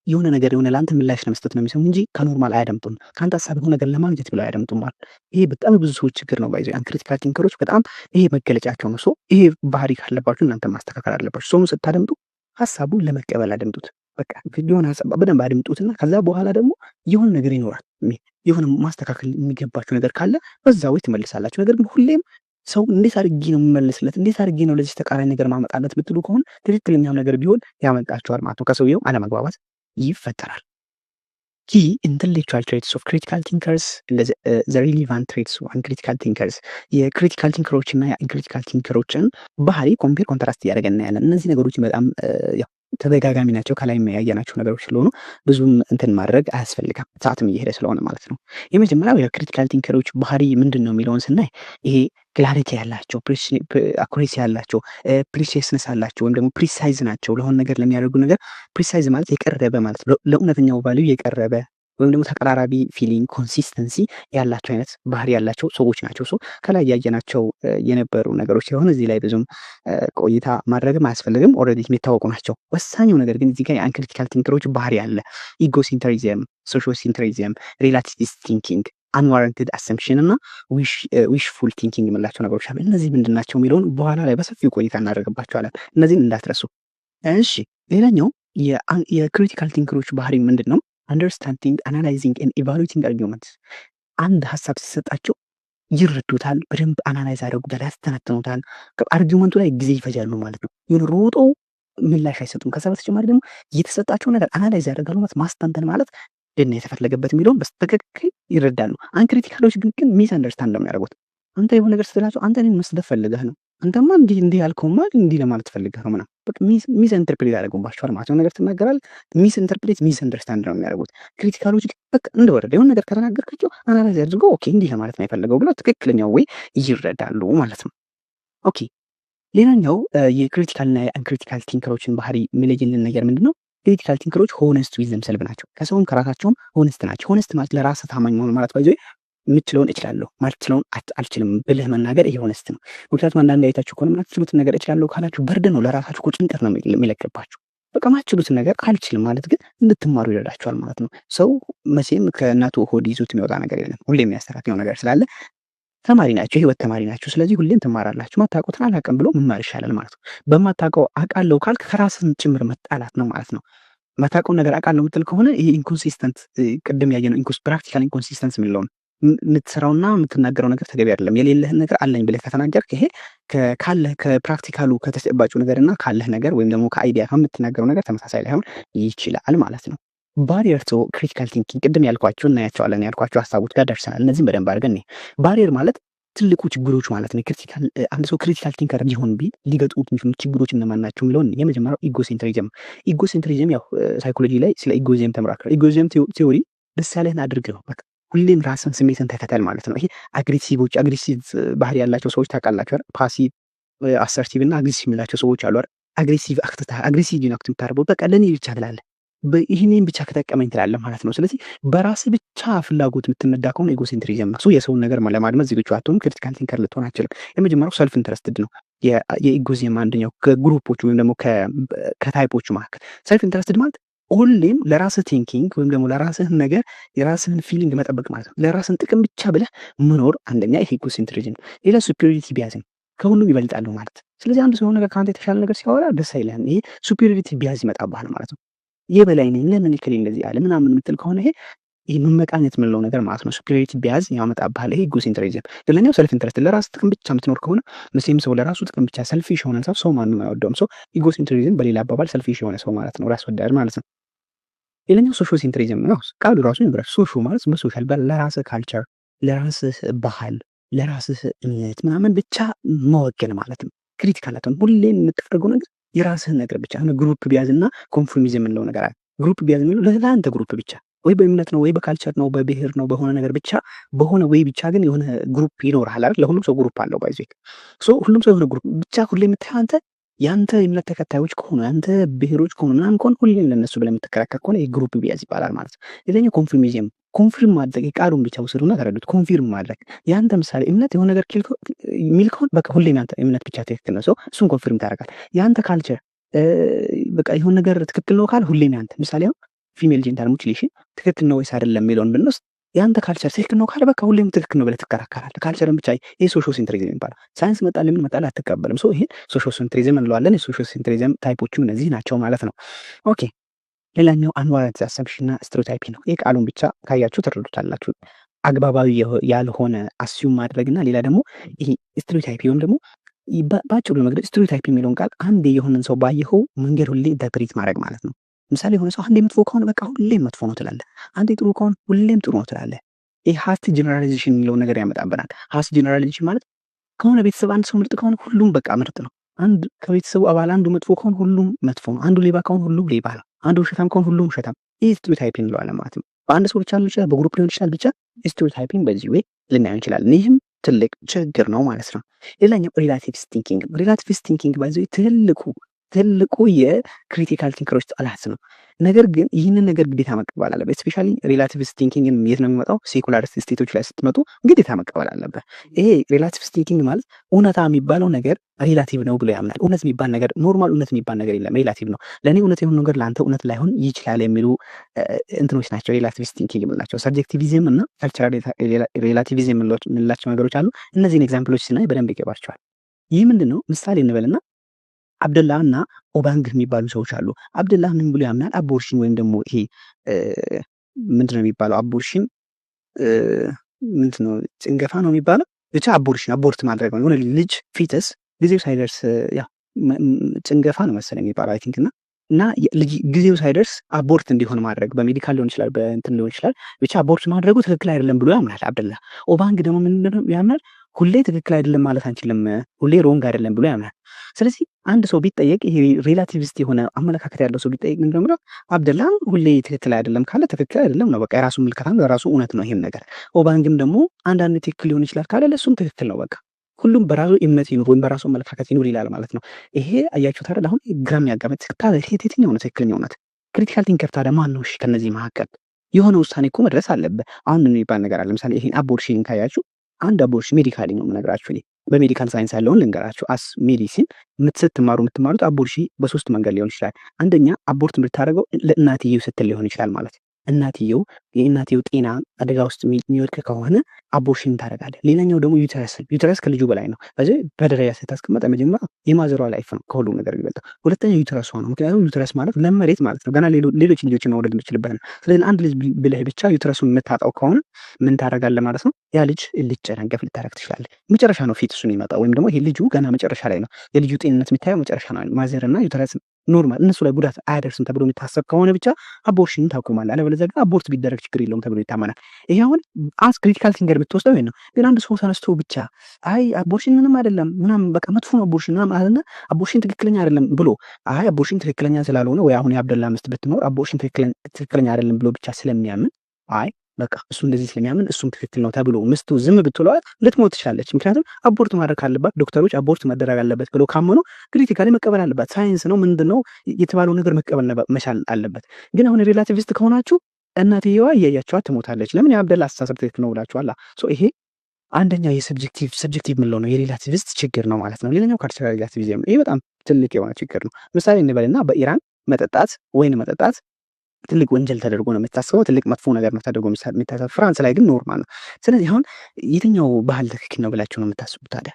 የሆነ ነገር የሆነ ለአንተ ምላሽ ለመስጠት ነው የሚሰሙ እንጂ ከኖርማል አያደምጡም። ከአንተ ሀሳብ የሆነ ነገር ለማግኘት ብለው አያደምጡም ማለት ይሄ በጣም ብዙ ሰዎች ችግር ነው። ባይዘ አንክሪቲካል ቲንከሮች በጣም ይሄ መገለጫቸው ነው። ይሄ ባህሪ ካለባችሁ እናንተ ማስተካከል አለባችሁ። ሰውን ስታደምጡ ሀሳቡን ለመቀበል አደምጡት። በቃ የሆነ ሀሳብ በደንብ አድምጡትና ከዛ በኋላ ደግሞ የሆነ ነገር ይኖራል። የሆነ ማስተካከል የሚገባችሁ ነገር ካለ በዛ ወይ ትመልሳላችሁ። ነገር ግን ሁሌም ሰው እንዴት አድርጌ ነው የምመልስለት፣ እንዴት አድርጌ ነው ለዚህ ተቃራኒ ነገር ማመጣለት ብትሉ ከሆነ ትክክለኛው ነገር ቢሆን ያመጣቸዋል ማለት ነው። ከሰውየው አለመግባባት ይፈጠራል። ኪ ኢንተሌክቹዋል ትሬትስ ኦፍ ክሪቲካል ቲንከርስ ዘ ሪሊቫንት ትሬትስ ኦፍ አንክሪቲካል ቲንከርስ። የክሪቲካል ቲንከሮች እና የአንክሪቲካል ቲንከሮችን ባህሪ ኮምፔር ኮንትራስት እያደረገን እናያለን። እነዚህ ነገሮች በጣም ተደጋጋሚ ናቸው። ከላይ ያየናቸው ነገሮች ስለሆኑ ብዙም እንትን ማድረግ አያስፈልግም፣ ሰዓትም እየሄደ ስለሆነ ማለት ነው። የመጀመሪያው የክሪቲካል ቲንከሮች ባህሪ ምንድን ነው የሚለውን ስናይ ይሄ ክላሪቲ ያላቸው፣ አኩሬሲ ያላቸው፣ ፕሪሲየስነስ አላቸው ወይም ደግሞ ፕሪሳይዝ ናቸው። ለሆነ ነገር ለሚያደርጉ ነገር ፕሪሳይዝ ማለት የቀረበ ማለት ነው። ለእውነተኛው ቫልዩ የቀረበ ወይም ደግሞ ተቀራራቢ ፊሊንግ ኮንሲስተንሲ ያላቸው አይነት ባህሪ ያላቸው ሰዎች ናቸው። ከላይ ያየናቸው የነበሩ ነገሮች ሲሆን እዚህ ላይ ብዙም ቆይታ ማድረግም አያስፈልግም፣ ኦልሬዲ የሚታወቁ ናቸው። ወሳኙ ነገር ግን እዚህ ጋር የአንክሪቲካል ቲንከሮች ባህሪ አለ። ኢጎሴንትሪዝም፣ ሶሺዮሴንትሪዝም፣ ሪላቲቪስት ቲንኪንግ፣ አንዋረንትድ አሰምፕሽን እና ዊሽፉል ቲንኪንግ የምላቸው ነገሮች አሉ። እነዚህ ምንድን ናቸው የሚለውን በኋላ ላይ በሰፊው ቆይታ እናደርግባቸዋለን። እነዚህን እንዳትረሱ። እሺ ሌላኛው የክሪቲካል ቲንከሮች ባህሪ ምንድን ነው? አንደርስታንዲንግ አናላይዚንግ ኤንድ ኢቫሉዌቲንግ አርጊመንትስ። አንድ ሀሳብ ሲሰጣቸው ይረዱታል፣ በደንብ አናላይዝ ያደርጉታል፣ ያስተነትኑታል። አርጊመንቱ ላይ ጊዜ ይፈጃሉ ማለት ነው። የሆነ ሮጦ ምላሽ አይሰጡም። ከዛ በተጨማሪ ደግሞ የተሰጣቸው ነገር አናላይዝ ያደርጋሉ ማለት ማስተንተን ማለት ምንድን ነው የተፈለገበት የሚለውን በስተክክል ይረዳሉ። አንክሪቲካሎች ግን ሚስ አንደርስታንድ ነው የሚያደርጉት። አንተ የሆነ ነገር ስትላቸው አንተ እኔን መስደብ ፈልገህ ነው፣ አንተማ እንዲህ ያልከውማ እንዲህ ለማለት ፈልገህ ነው ምናምን በቃ ሚስ ኢንተርፕሬት ያደርጉባቸዋል ማለት ነው። ነገር ትናገራለህ፣ ሚስ ኢንተርፕሬት ሚስ አንደርስታንድ ነው የሚያደርጉት። ክሪቲካሎች በቃ እንደወረደ የሆነ ነገር ከተናገርካቸው አናላይዝ አድርገው ኦኬ እንዲህ ለማለት ነው የፈለገው ብለው ትክክለኛው ወይ ይረዳሉ ማለት ነው። ኦኬ ሌላኛው የክሪቲካልና የአንክሪቲካል ቲንከሮችን ባህሪ የሚለይልን ነገር ምንድን ነው? ክሪቲካል ቲንከሮች ሆነስት ዊዝ ዘምሰልቭ ናቸው። ከሰውም ከራሳቸውም ሆነስት ናቸው። ሆነስት ማለት ለራስህ ታማኝ መሆን ማለት ባይዞ የምችለውን እችላለሁ ማልችለውን አልችልም ብልህ መናገር ይሄ ሆነስት ነው። ምክንያቱም አንዳንድ አይታችሁ ከሆነ ማትችሉትን ነገር እችላለሁ ካላችሁ በርድ ነው ለራሳችሁ እኮ ጭንቀት ነው የሚለቅባችሁ። በቃ ማትችሉትን ነገር አልችልም ማለት ግን እንድትማሩ ይረዳችኋል ማለት ነው። ሰው መቼም ከእናቱ ሆድ ይዞት የሚወጣ ነገር የለም። ሁሌ የሚያስተካክለው ነገር ስላለ ተማሪ ናቸው፣ የህይወት ተማሪ ናቸው። ስለዚህ ሁሌም ትማራላችሁ። ማታውቁትን አላውቅም ብሎ መማር ይሻላል ማለት ነው። በማታውቀው አውቃለሁ ካልክ ከራስህን ጭምር መጣላት ነው ማለት ነው። ማታውቀው ነገር አውቃለሁ የምትል ከሆነ ይሄ ኢንኮንሲስተንት ቅድም ያየነው ፕራክቲካል ኢንኮንሲስተንስ የሚለውን የምትሰራውና የምትናገረው ነገር ተገቢ አይደለም። የሌለህን ነገር አለኝ ብለህ ከተናገርክ ይሄ ካለህ ከፕራክቲካሉ ከተጨባጩ ነገር እና ካለህ ነገር ወይም ደግሞ ከአይዲያ ከምትናገረው ነገር ተመሳሳይ ላይሆን ይችላል ማለት ነው። ባሪየር ቱ ክሪቲካል ቲንኪንግ ቅድም ያልኳቸው እናያቸዋለን ያልኳቸው ሀሳቦች ጋር ደርሰናል። እነዚህም በደንብ አድርገን ባሪየር ማለት ትልቁ ችግሮች ማለት ነው። አንድ ሰው ክሪቲካል ቲንከር ሊሆን ቢል ሊገጥሙት የሚችሉ ችግሮች እነማን ናቸው የሚለውን የመጀመሪያው ኢጎሴንትሪዝም። ኢጎሴንትሪዝም ያው ሳይኮሎጂ ላይ ስለ ኢጎይዝም ተምራችኋል። ኢጎይዝም ቲዎሪ ደስ ያለህን አድርግ ነው በቃ። ሁሌም ራስን ስሜትን ተከተል ማለት ነው። ይሄ አግሬሲቭ ባህሪ ያላቸው ሰዎች ታውቃላችሁ አይደል? ፓሲቭ አሰርቲቭ እና አግሬሲቭ የሚላቸው ሰዎች አሉ አይደል? አግሬሲቭ አክት የምታደርገው በቃ ለእኔ ብቻ ትላለህ፣ ይህኔን ብቻ ከጠቀመኝ ትላለህ ማለት ነው። ስለዚህ በራስህ ብቻ ፍላጎት የምትነዳ ከሆነ ኢጎሴንትሪዝም ነው። የሰውን ነገር ለማድመጥ ዝግጁ አትሆንም። ክሪቲካል ቲንከር ልትሆን አትችልም። የመጀመሪያው ሰልፍ ኢንተረስትድ ነው። የኢጎይዝም አንደኛው ከግሩፖቹ ወይም ደግሞ ከታይፖቹ መካከል ሰልፍ ኢንተረስትድ ማለት ሁሌም ለራስህ ቲንኪንግ ወይም ደግሞ ለራስህ ነገር የራስህን ፊሊንግ መጠበቅ ማለት ነው። ለራስህን ጥቅም ብቻ ብለህ መኖር አንደኛ ይሄ ኢጎሴንትሪዝም ነው። ሌላ ሱፔሪዮሪቲ ቢያዝ ነው። ከሁሉም ይበልጣሉ ማለት። ስለዚህ አንድ ሰው ነገር ከአንተ የተሻለ ነገር ሲያወራ ደስ አይልህም። ይሄ ሱፔሪዮሪቲ ቢያዝ ይመጣብሃል ማለት ነው። የበላይ ነኝ ለምን ይከሌ እንደዚህ አለ ምናምን የምትል ከሆነ ይሄ መመቃኘት የምንለው ነገር ማለት ነው። ሱፔሪዮሪቲ ቢያዝ ያመጣብሃል። ይሄ ኢጎሴንትሪዝም። ሌላኛው ሰልፍ ኢንተረስት፣ ለራስ ጥቅም ብቻ የምትኖር ከሆነ መቼም ሰው ለራሱ ጥቅም ብቻ ሰልፊሽ የሆነ ሰው ማንም አይወደውም። ሰው ኢጎሴንትሪዝም በሌላ አባባል ሰልፊሽ የሆነ ሰው ማለት ነው፣ ራስ ወዳድ ማለት ነው። ሌላኛው ሶሾ ሴንትሪዝም ነው። ቃሉ ራሱ ይብራል። ሶሾ ማለት በሶሻል ለራስህ ካልቸር፣ ለራስህ ባህል፣ ለራስህ እምነት ምናምን ብቻ መወገን ማለት ነው። ክሪቲካል አትሆን። ሁሌም የምትፈልገው ነገር የራስህን ነገር ብቻ ነው። ግሩፕ ቢያዝና ኮንፎርሚዝም የምንለው ነገር አለ። ግሩፕ ቢያዝ የሚለው ለአንተ ግሩፕ ብቻ ወይ በእምነት ነው ወይ በካልቸር ነው በብሔር ነው በሆነ ነገር ብቻ በሆነ ወይ ብቻ ግን የሆነ ግሩፕ ይኖርሃል አይደል? ለሁሉም ሰው ግሩፕ አለው ባይዘክ ሁሉም ሰው የሆነ ግሩፕ ብቻ ሁሌ የምታየው አንተ ያንተ የእምነት ተከታዮች ከሆኑ ያንተ ብሔሮች ከሆኑ ምናምን ከሆነ ሁሌም ለነሱ ብለህ የምትከራከር ከሆነ የግሩፕ ቢያዝ ይባላል ማለት ነው። ሌላኛው ኮንፎርሚዝም፣ ኮንፊርም ማድረግ የቃሉን ብቻ ውሰዱና ተረዱት። ኮንፊርም ማድረግ ያንተ ምሳሌ እምነት የሆነ ነገር የሚል ከሆነ በቃ ሁሌም ያንተ እምነት ብቻ ትክክል ነው። እሱን ኮንፊርም ታደርጋል። ያንተ ካልቸር በቃ የሆነ ነገር ትክክል ነው ካል ሁሌም ያንተ ምሳሌ አሁን ፊሜል ጄንታል ሙቲሌሽን ትክክል ነው ወይስ አይደለም የሚለውን ብንወስድ ያንተ ካልቸር ትክክል ነው ካለ በቃ ሁሌም ትክክል ነው ብለህ ትከራከራለህ። ካልቸርን ብቻ ይሄ ሶሾ ሴንትሪዝም ይባላል። ሳይንስ መጣል ምን መጣል አትቀበልም። ይሄ ሶሾ ሴንትሪዝም እንለዋለን። የሶሾ ሴንትሪዝም ታይፖቹ እነዚህ ናቸው ማለት ነው። ኦኬ ሌላኛው አንዋራንት አሰምፕሽን እና ስቴሪዮታይፒ ነው። ይሄ ቃሉን ብቻ ካያችሁ ትረዱታላችሁ። አግባባዊ ያልሆነ አስዩም ማድረግና ሌላ ደግሞ ይሄ ስቴሪዮታይፒ ወይም ደግሞ ባጭሩ ለመግለጽ ስቴሪዮታይፕ የሚለውን ቃል አንድ የሆነን ሰው ባየኸው መንገድ ሁሌ ኢንተርፕሬት ማድረግ ማለት ነው። ምሳሌ የሆነ ሰው አንዴ መጥፎ ከሆነ በቃ ሁሌም መጥፎ ነው ትላለህ። አንዴ ጥሩ ከሆነ ሁሌም ጥሩ ነው ትላለህ። ይሄ ሃስት ጀነራላይዜሽን የሚለውን ነገር ያመጣብናል። ሃስት ጀነራላይዜሽን ማለት ከሆነ ቤተሰብ አንድ ሰው ምርጥ ከሆነ ሁሉም በቃ ምርጥ ነው። አንድ ከቤተሰቡ አባል አንዱ መጥፎ ከሆነ ሁሉም መጥፎ ነው። አንዱ ሌባ ከሆነ ሁሉም ሌባ ነው። አንዱ ውሸታም ከሆነ ሁሉም ውሸታም። ይሄ ስቴሪዮታይፕ እንለዋለን ማለት ነው። በአንድ ሰው ብቻ ሊሆን ይችላል፣ በግሩፕ ሊሆን ይችላል። ብቻ ስቴሪዮታይፒንግ በዚህ ወይ ልናየው እንችላለን። ይህም ትልቅ ችግር ነው ማለት ነው። ሌላኛው ሪላቲቭስ ቲንኪንግ። ሪላቲቭስ ቲንኪንግ ባይዘው ትልቁ የክሪቲካል ቲንከሮች ጠላት ነው። ነገር ግን ይህንን ነገር ግዴታ መቀበል አለበት። ስፔሻሊ ሪላቲቭስ ቲንኪንግ የት ነው የሚመጣው? ሴኩላር ስቴቶች ላይ ስትመጡ ግዴታ መቀበል አለበት። ይሄ ሪላቲቭስ ቲንኪንግ ማለት እውነታ የሚባለው ነገር ሪላቲቭ ነው ብሎ ያምናል። እውነት የሚባል ነገር ኖርማል እውነት የሚባል ነገር የለም፣ ሪላቲቭ ነው። ለእኔ እውነት የሆነ ነገር ለአንተ እውነት ላይሆን ይችላል የሚሉ እንትኖች ናቸው ሪላቲቭስ ቲንኪንግ የምንላቸው። ሰብጀክቲቪዝም እና ካልቸራል ሪላቲቪዝም የምንላቸው ነገሮች አሉ። እነዚህን ኤግዛምፕሎች ስናይ በደንብ ይገባቸዋል። ይህ ምንድን ነው? ምሳሌ እንበልና አብደላ እና ኦባንግ የሚባሉ ሰዎች አሉ። አብደላ ምን ብሎ ያምናል? አቦርሽን ወይም ደግሞ ይሄ ምንድነው የሚባለው? አቦርሽን ምንድነው? ጭንገፋ ነው የሚባለው። ብቻ አቦርት ማድረግ ነው። የሆነ ልጅ ፊተስ ጊዜው ሳይደርስ ያው ጭንገፋ ነው መሰለኝ የሚባለው አይ ቲንክ እና ልጅ ጊዜው ሳይደርስ አቦርት እንዲሆን ማድረግ በሜዲካል ሊሆን ይችላል፣ በእንትን ሊሆን ይችላል። ብቻ አቦርት ማድረጉ ትክክል አይደለም ብሎ ያምናል አብደላ። ኦባንግ ደግሞ ምንድነው ያምናል? ሁሌ ትክክል አይደለም ማለት አንችልም፣ ሁሌ ሮንግ አይደለም ብሎ ያምናል። ስለዚህ አንድ ሰው ቢጠየቅ ይሄ ሪላቲቪስት የሆነ አመለካከት ያለው ሰው ቢጠየቅ ምንድን ነው አብደላ ሁሌ ትክክል አይደለም ካለ ትክክል አይደለም ነው በቃ፣ የራሱ ምልከታ ነው፣ የራሱ እውነት ነው ይሄም ነገር። ኦባንግም ደግሞ አንዳንድ ትክክል ሊሆን ይችላል ካለ ለሱም ትክክል ነው በቃ። ሁሉም በራሱ እምነት ይኑር ወይም በራሱ አመለካከት ይኑር ይላል ማለት ነው። ይሄ አያችሁት አይደል? አሁን ግራም ያጋመጥ የትኛው ነው ትክክለኛ እውነት? ክሪቲካል ቲንከር ታዲያ ማን ነው? እሺ ከነዚህ መካከል የሆነ ውሳኔ እኮ መድረስ አለበት። አሁን ምን የሚባል ነገር አለ። ለምሳሌ ይሄን አቦርሽን ካያችሁ አንድ አቦርሽን ሜዲካሊ ነው የምነግራችሁ። በሜዲካል ሳይንስ ያለውን ልንገራችሁ። አስ ሜዲሲን የምትማሩት አቦርሽን በሶስት መንገድ ሊሆን ይችላል። አንደኛ አቦርት የምታደርገው ለእናትየው ስትል ሊሆን ይችላል ማለት የእናትየው ጤና አደጋ ውስጥ የሚወድቅ ከሆነ አቦርሽን ታደርጋለህ። ሌላኛው ደግሞ ዩተረስ ከልጁ በላይ ነው። በዚህ በደረጃ ስታስቀመጠ መጀመሪያ የማዘሯ ላይፍ ነው ከሁሉም ነገር የሚበልጠው። ሁለተኛው ዩተረሷ ነው። ምክንያቱም ዩተረስ ማለት ለመሬት ማለት ነው። ገና ሌሎች ልጆችን መውለድ የምችልበት ነው። ስለዚህ አንድ ልጅ ብለህ ብቻ ዩተረሱን የምታጣው ከሆነ ምን ታደርጋለህ ማለት ነው? ያ ልጅ ልጨነገፍ ልታደርግ ትችላለህ። መጨረሻ ነው ፊት እሱን ይመጣ ወይም ደግሞ ይሄ ልጁ ገና መጨረሻ ላይ ነው። የልጁ ጤንነት የሚታየው መጨረሻ ነው። ማዘርና ዩተረስ ኖርማል እነሱ ላይ ጉዳት አያደርስም ተብሎ የሚታሰብ ከሆነ ብቻ አቦርሽንን ታቆማለህ። አለበለዚያ ግን አቦርት ቢደረግ ችግር የለውም ተብሎ ይታመናል። ይሄ አሁን አስ ክሪቲካል ቲንከር የምትወስደው ይሄን ነው። ግን አንድ ሰው ተነስቶ ብቻ አይ አቦርሽን ምንም አይደለም ምናምን በቃ መጥፎ ነው አቦርሽን ምናምን አለና አቦርሽን ትክክለኛ አይደለም ብሎ አይ አቦርሽን ትክክለኛ ስላልሆነ ወይ አሁን የአብደላ ሚስት ብትኖር አቦርሽን ትክክለኛ አይደለም ብሎ ብቻ ስለሚያምን አይ በቃ እሱ እንደዚህ ስለሚያምን እሱም ትክክል ነው ተብሎ ምስቱ ዝም ብትለዋት ልትሞት ትችላለች። ምክንያቱም አቦርት ማድረግ ካለባት ዶክተሮች አቦርት መደረግ አለበት ብሎ ካመኑ ክሪቲካሊ መቀበል አለባት። ሳይንስ ነው ምንድነው የተባለው ነገር መቀበል መቻል አለበት። ግን አሁን ሪላቲቪስት ከሆናችሁ እናትየዋ እያያቸዋት ትሞታለች። ለምን የአብደላ አስተሳሰብ ትክክል ነው ብላችኋላ። ይሄ አንደኛው ሰብጀክቲቭ ምንለው ነው የሪላቲቪስት ችግር ነው ማለት ነው። ሌላኛው ካልቸራል ሪላቲቪዝም ነው። ይሄ በጣም ትልቅ የሆነ ችግር ነው። ምሳሌ እንበልና በኢራን ወይን መጠጣት ትልቅ ወንጀል ተደርጎ ነው የሚታሰበው። ትልቅ መጥፎ ነገር ነው ተደርጎ የሚታሰበው። ፍራንስ ላይ ግን ኖርማል ነው። ስለዚህ አሁን የትኛው ባህል ትክክል ነው ብላችሁ ነው የምታስቡት? ታዲያ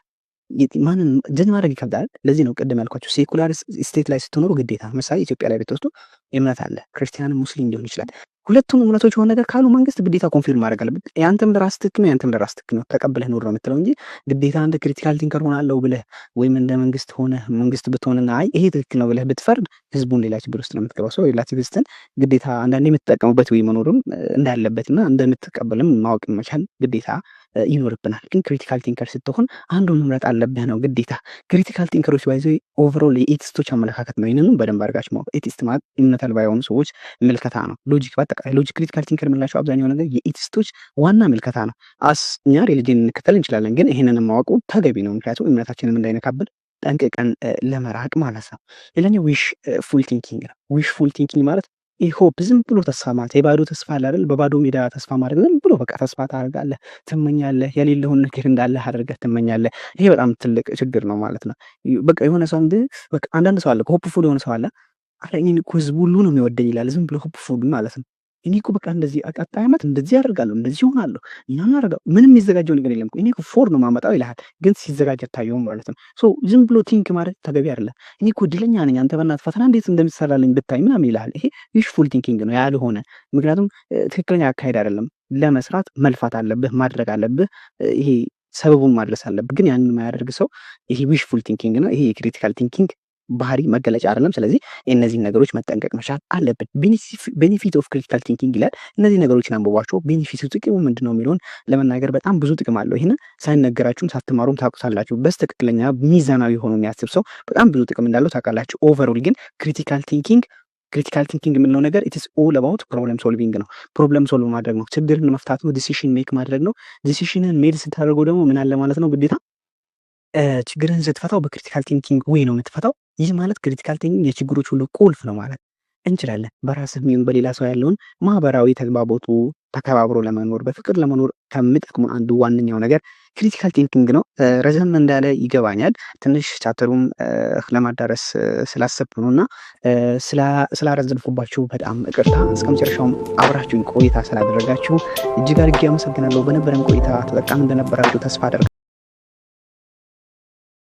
ማንን ጀጅ ማድረግ ይከብዳል። ለዚህ ነው ቅድም ያልኳቸው ሴኩላር ስቴት ላይ ስትኖሩ ግዴታ። ምሳሌ ኢትዮጵያ ላይ ብትወስዱ እምነት አለ፣ ክርስቲያንም ሙስሊም ሊሆን ይችላል። ሁለቱም እምነቶች የሆነ ነገር ካሉ መንግስት ግዴታ ኮንፊርም ማድረግ አለበት። ያንተም ለራስ ትክክል ነው፣ ያንተም ለራስ ትክክል ነው ተቀብለህ ኖር ነው የምትለው እንጂ ግዴታ እንደ ክሪቲካል ቲንከር ሆናለሁ ብለህ ወይም እንደ መንግስት ብትሆንና አይ ይሄ ትክክል ነው ብለህ ብትፈርድ ህዝቡን ሌላ ችግር ውስጥ ነው የምትገባው። ሰው ሪላቲቪስትን ግዴታ አንዳንዴ የምትጠቀሙበት ወይ መኖርም እንዳለበትና እንደምትቀበልም ማወቅ መቻል ግዴታ ይኖርብናል። ግን ክሪቲካል ቲንከር ስትሆን አንዱን መምረጥ አለብህ ነው ግዴታ። ክሪቲካል ቲንከሮች ባይዘ ኦቨርኦል የኤቲስቶች አመለካከት ነው። ይህንንም በደንብ አድርጋችሁ ማወቅ። ኤቲስት ማለት እምነት አልባ የሆኑ ሰዎች ምልከታ ነው። ሎጂክ በአጠቃላይ ሎጂክ ክሪቲካል ቲንከር የምንላቸው አብዛኛው ነገር የኤቲስቶች ዋና ምልከታ ነው። እኛ ሪሊጅን እንከተል እንችላለን፣ ግን ይህንን ማወቁ ተገቢ ነው። ምክንያቱም እምነታችንም እንዳይነካብን ጠንቅቀን ለመራቅ ማለት ነው። ሌላኛው ዊሽ ፉል ቲንኪንግ ነው። ዊሽ ፉል ቲንኪንግ ማለት ሆፕ ዝም ብሎ ተስፋ ማለት የባዶ ተስፋ አለ አይደል? በባዶ ሜዳ ተስፋ ማድረግ ዝም ብሎ በቃ ተስፋ ታደርጋለህ፣ ትመኛለህ፣ የሌለውን ነገር እንዳለህ አድርገህ ትመኛለህ። ይሄ በጣም ትልቅ ችግር ነው ማለት ነው። በቃ የሆነ ሰው በቃ አንዳንድ ሰው አለ ሆፕ ፉል የሆነ ሰው አለ አረ እኔ እኮ ህዝቡ ሁሉ ነው የሚወደኝ ይላል። ዝም ብሎ ሆፕ ፉል ማለት ነው። እኔ እኮ በቃ እንደዚህ ቀጣይ ዓመት እንደዚህ ያደርጋለሁ እንደዚህ ይሆናለሁ ምናምን አደርጋለሁ ምንም የሚዘጋጀው ነገር የለም እኔ እኮ ፎር ነው ማመጣው ይልሃል። ግን ሲዘጋጅ አታየውም ማለት ነው። ዝም ብሎ ቲንክ ማድረግ ተገቢ አይደለም። እኔ እኮ እድለኛ ነኝ አንተ በእናትህ ፈተና እንዴት እንደሚሰራልኝ ብታይ ምናምን ይልሃል። ይሄ ዊሽፉል ቲንኪንግ ነው ያልሆነ። ምክንያቱም ትክክለኛ አካሄድ አይደለም። ለመስራት መልፋት አለብህ፣ ማድረግ አለብህ። ይሄ ሰበቡን ማድረስ አለብህ። ግን ያንን የማያደርግ ሰው ይሄ ዊሽፉል ቲንኪንግ ነው። ይሄ የክሪቲካል ቲንኪንግ ባህሪ መገለጫ አይደለም። ስለዚህ እነዚህን ነገሮች መጠንቀቅ መቻል አለብን። ቤኔፊት ኦፍ ክሪቲካል ቲንኪንግ ይላል። እነዚህ ነገሮችን አንብቧቸው። ቤኔፊቱ ጥቅሙ ምንድን ነው የሚለውን ለመናገር በጣም ብዙ ጥቅም አለው። ይህን ሳይነገራችሁም ሳትማሩም ታውቁታላችሁ። በትክክለኛ ሚዛናዊ ሆኖ የሚያስብ ሰው በጣም ብዙ ጥቅም እንዳለው ታውቃላችሁ። ኦቨርኦል ግን ክሪቲካል ቲንኪንግ የምንለው ነገር ኢትስ ኦል አባውት ፕሮብለም ሶልቪንግ ነው። ፕሮብለም ሶልቭ ማድረግ ነው። ችግርን መፍታት ነው። ዲሲሽን ሜክ ማድረግ ነው። ዲሲሽንን ሜድ ስታደርገው ደግሞ ምን አለ ማለት ነው ግዴታ ችግርን ስትፈታው በክሪቲካል ቲንኪንግ ወይ ነው የምትፈታው። ይህ ማለት ክሪቲካል ቲንኪንግ የችግሮች ሁሉ ቁልፍ ነው ማለት እንችላለን። በራስህ ይሁን በሌላ ሰው ያለውን ማህበራዊ ተግባቦቱ ተከባብሮ ለመኖር በፍቅር ለመኖር ከሚጠቅሙ አንዱ ዋነኛው ነገር ክሪቲካል ቲንኪንግ ነው። ረዘም እንዳለ ይገባኛል። ትንሽ ቻፕተሩም ለማዳረስ ስላሰብኩ ነው እና ስላረዘምኩባችሁ በጣም ይቅርታ። እስከ መጨረሻውም አብራችሁኝ ቆይታ ስላደረጋችሁ እጅግ አድርጌ አመሰግናለሁ። በነበረን ቆይታ ተጠቃሚ እንደነበራችሁ ተስፋ አደርጋለሁ።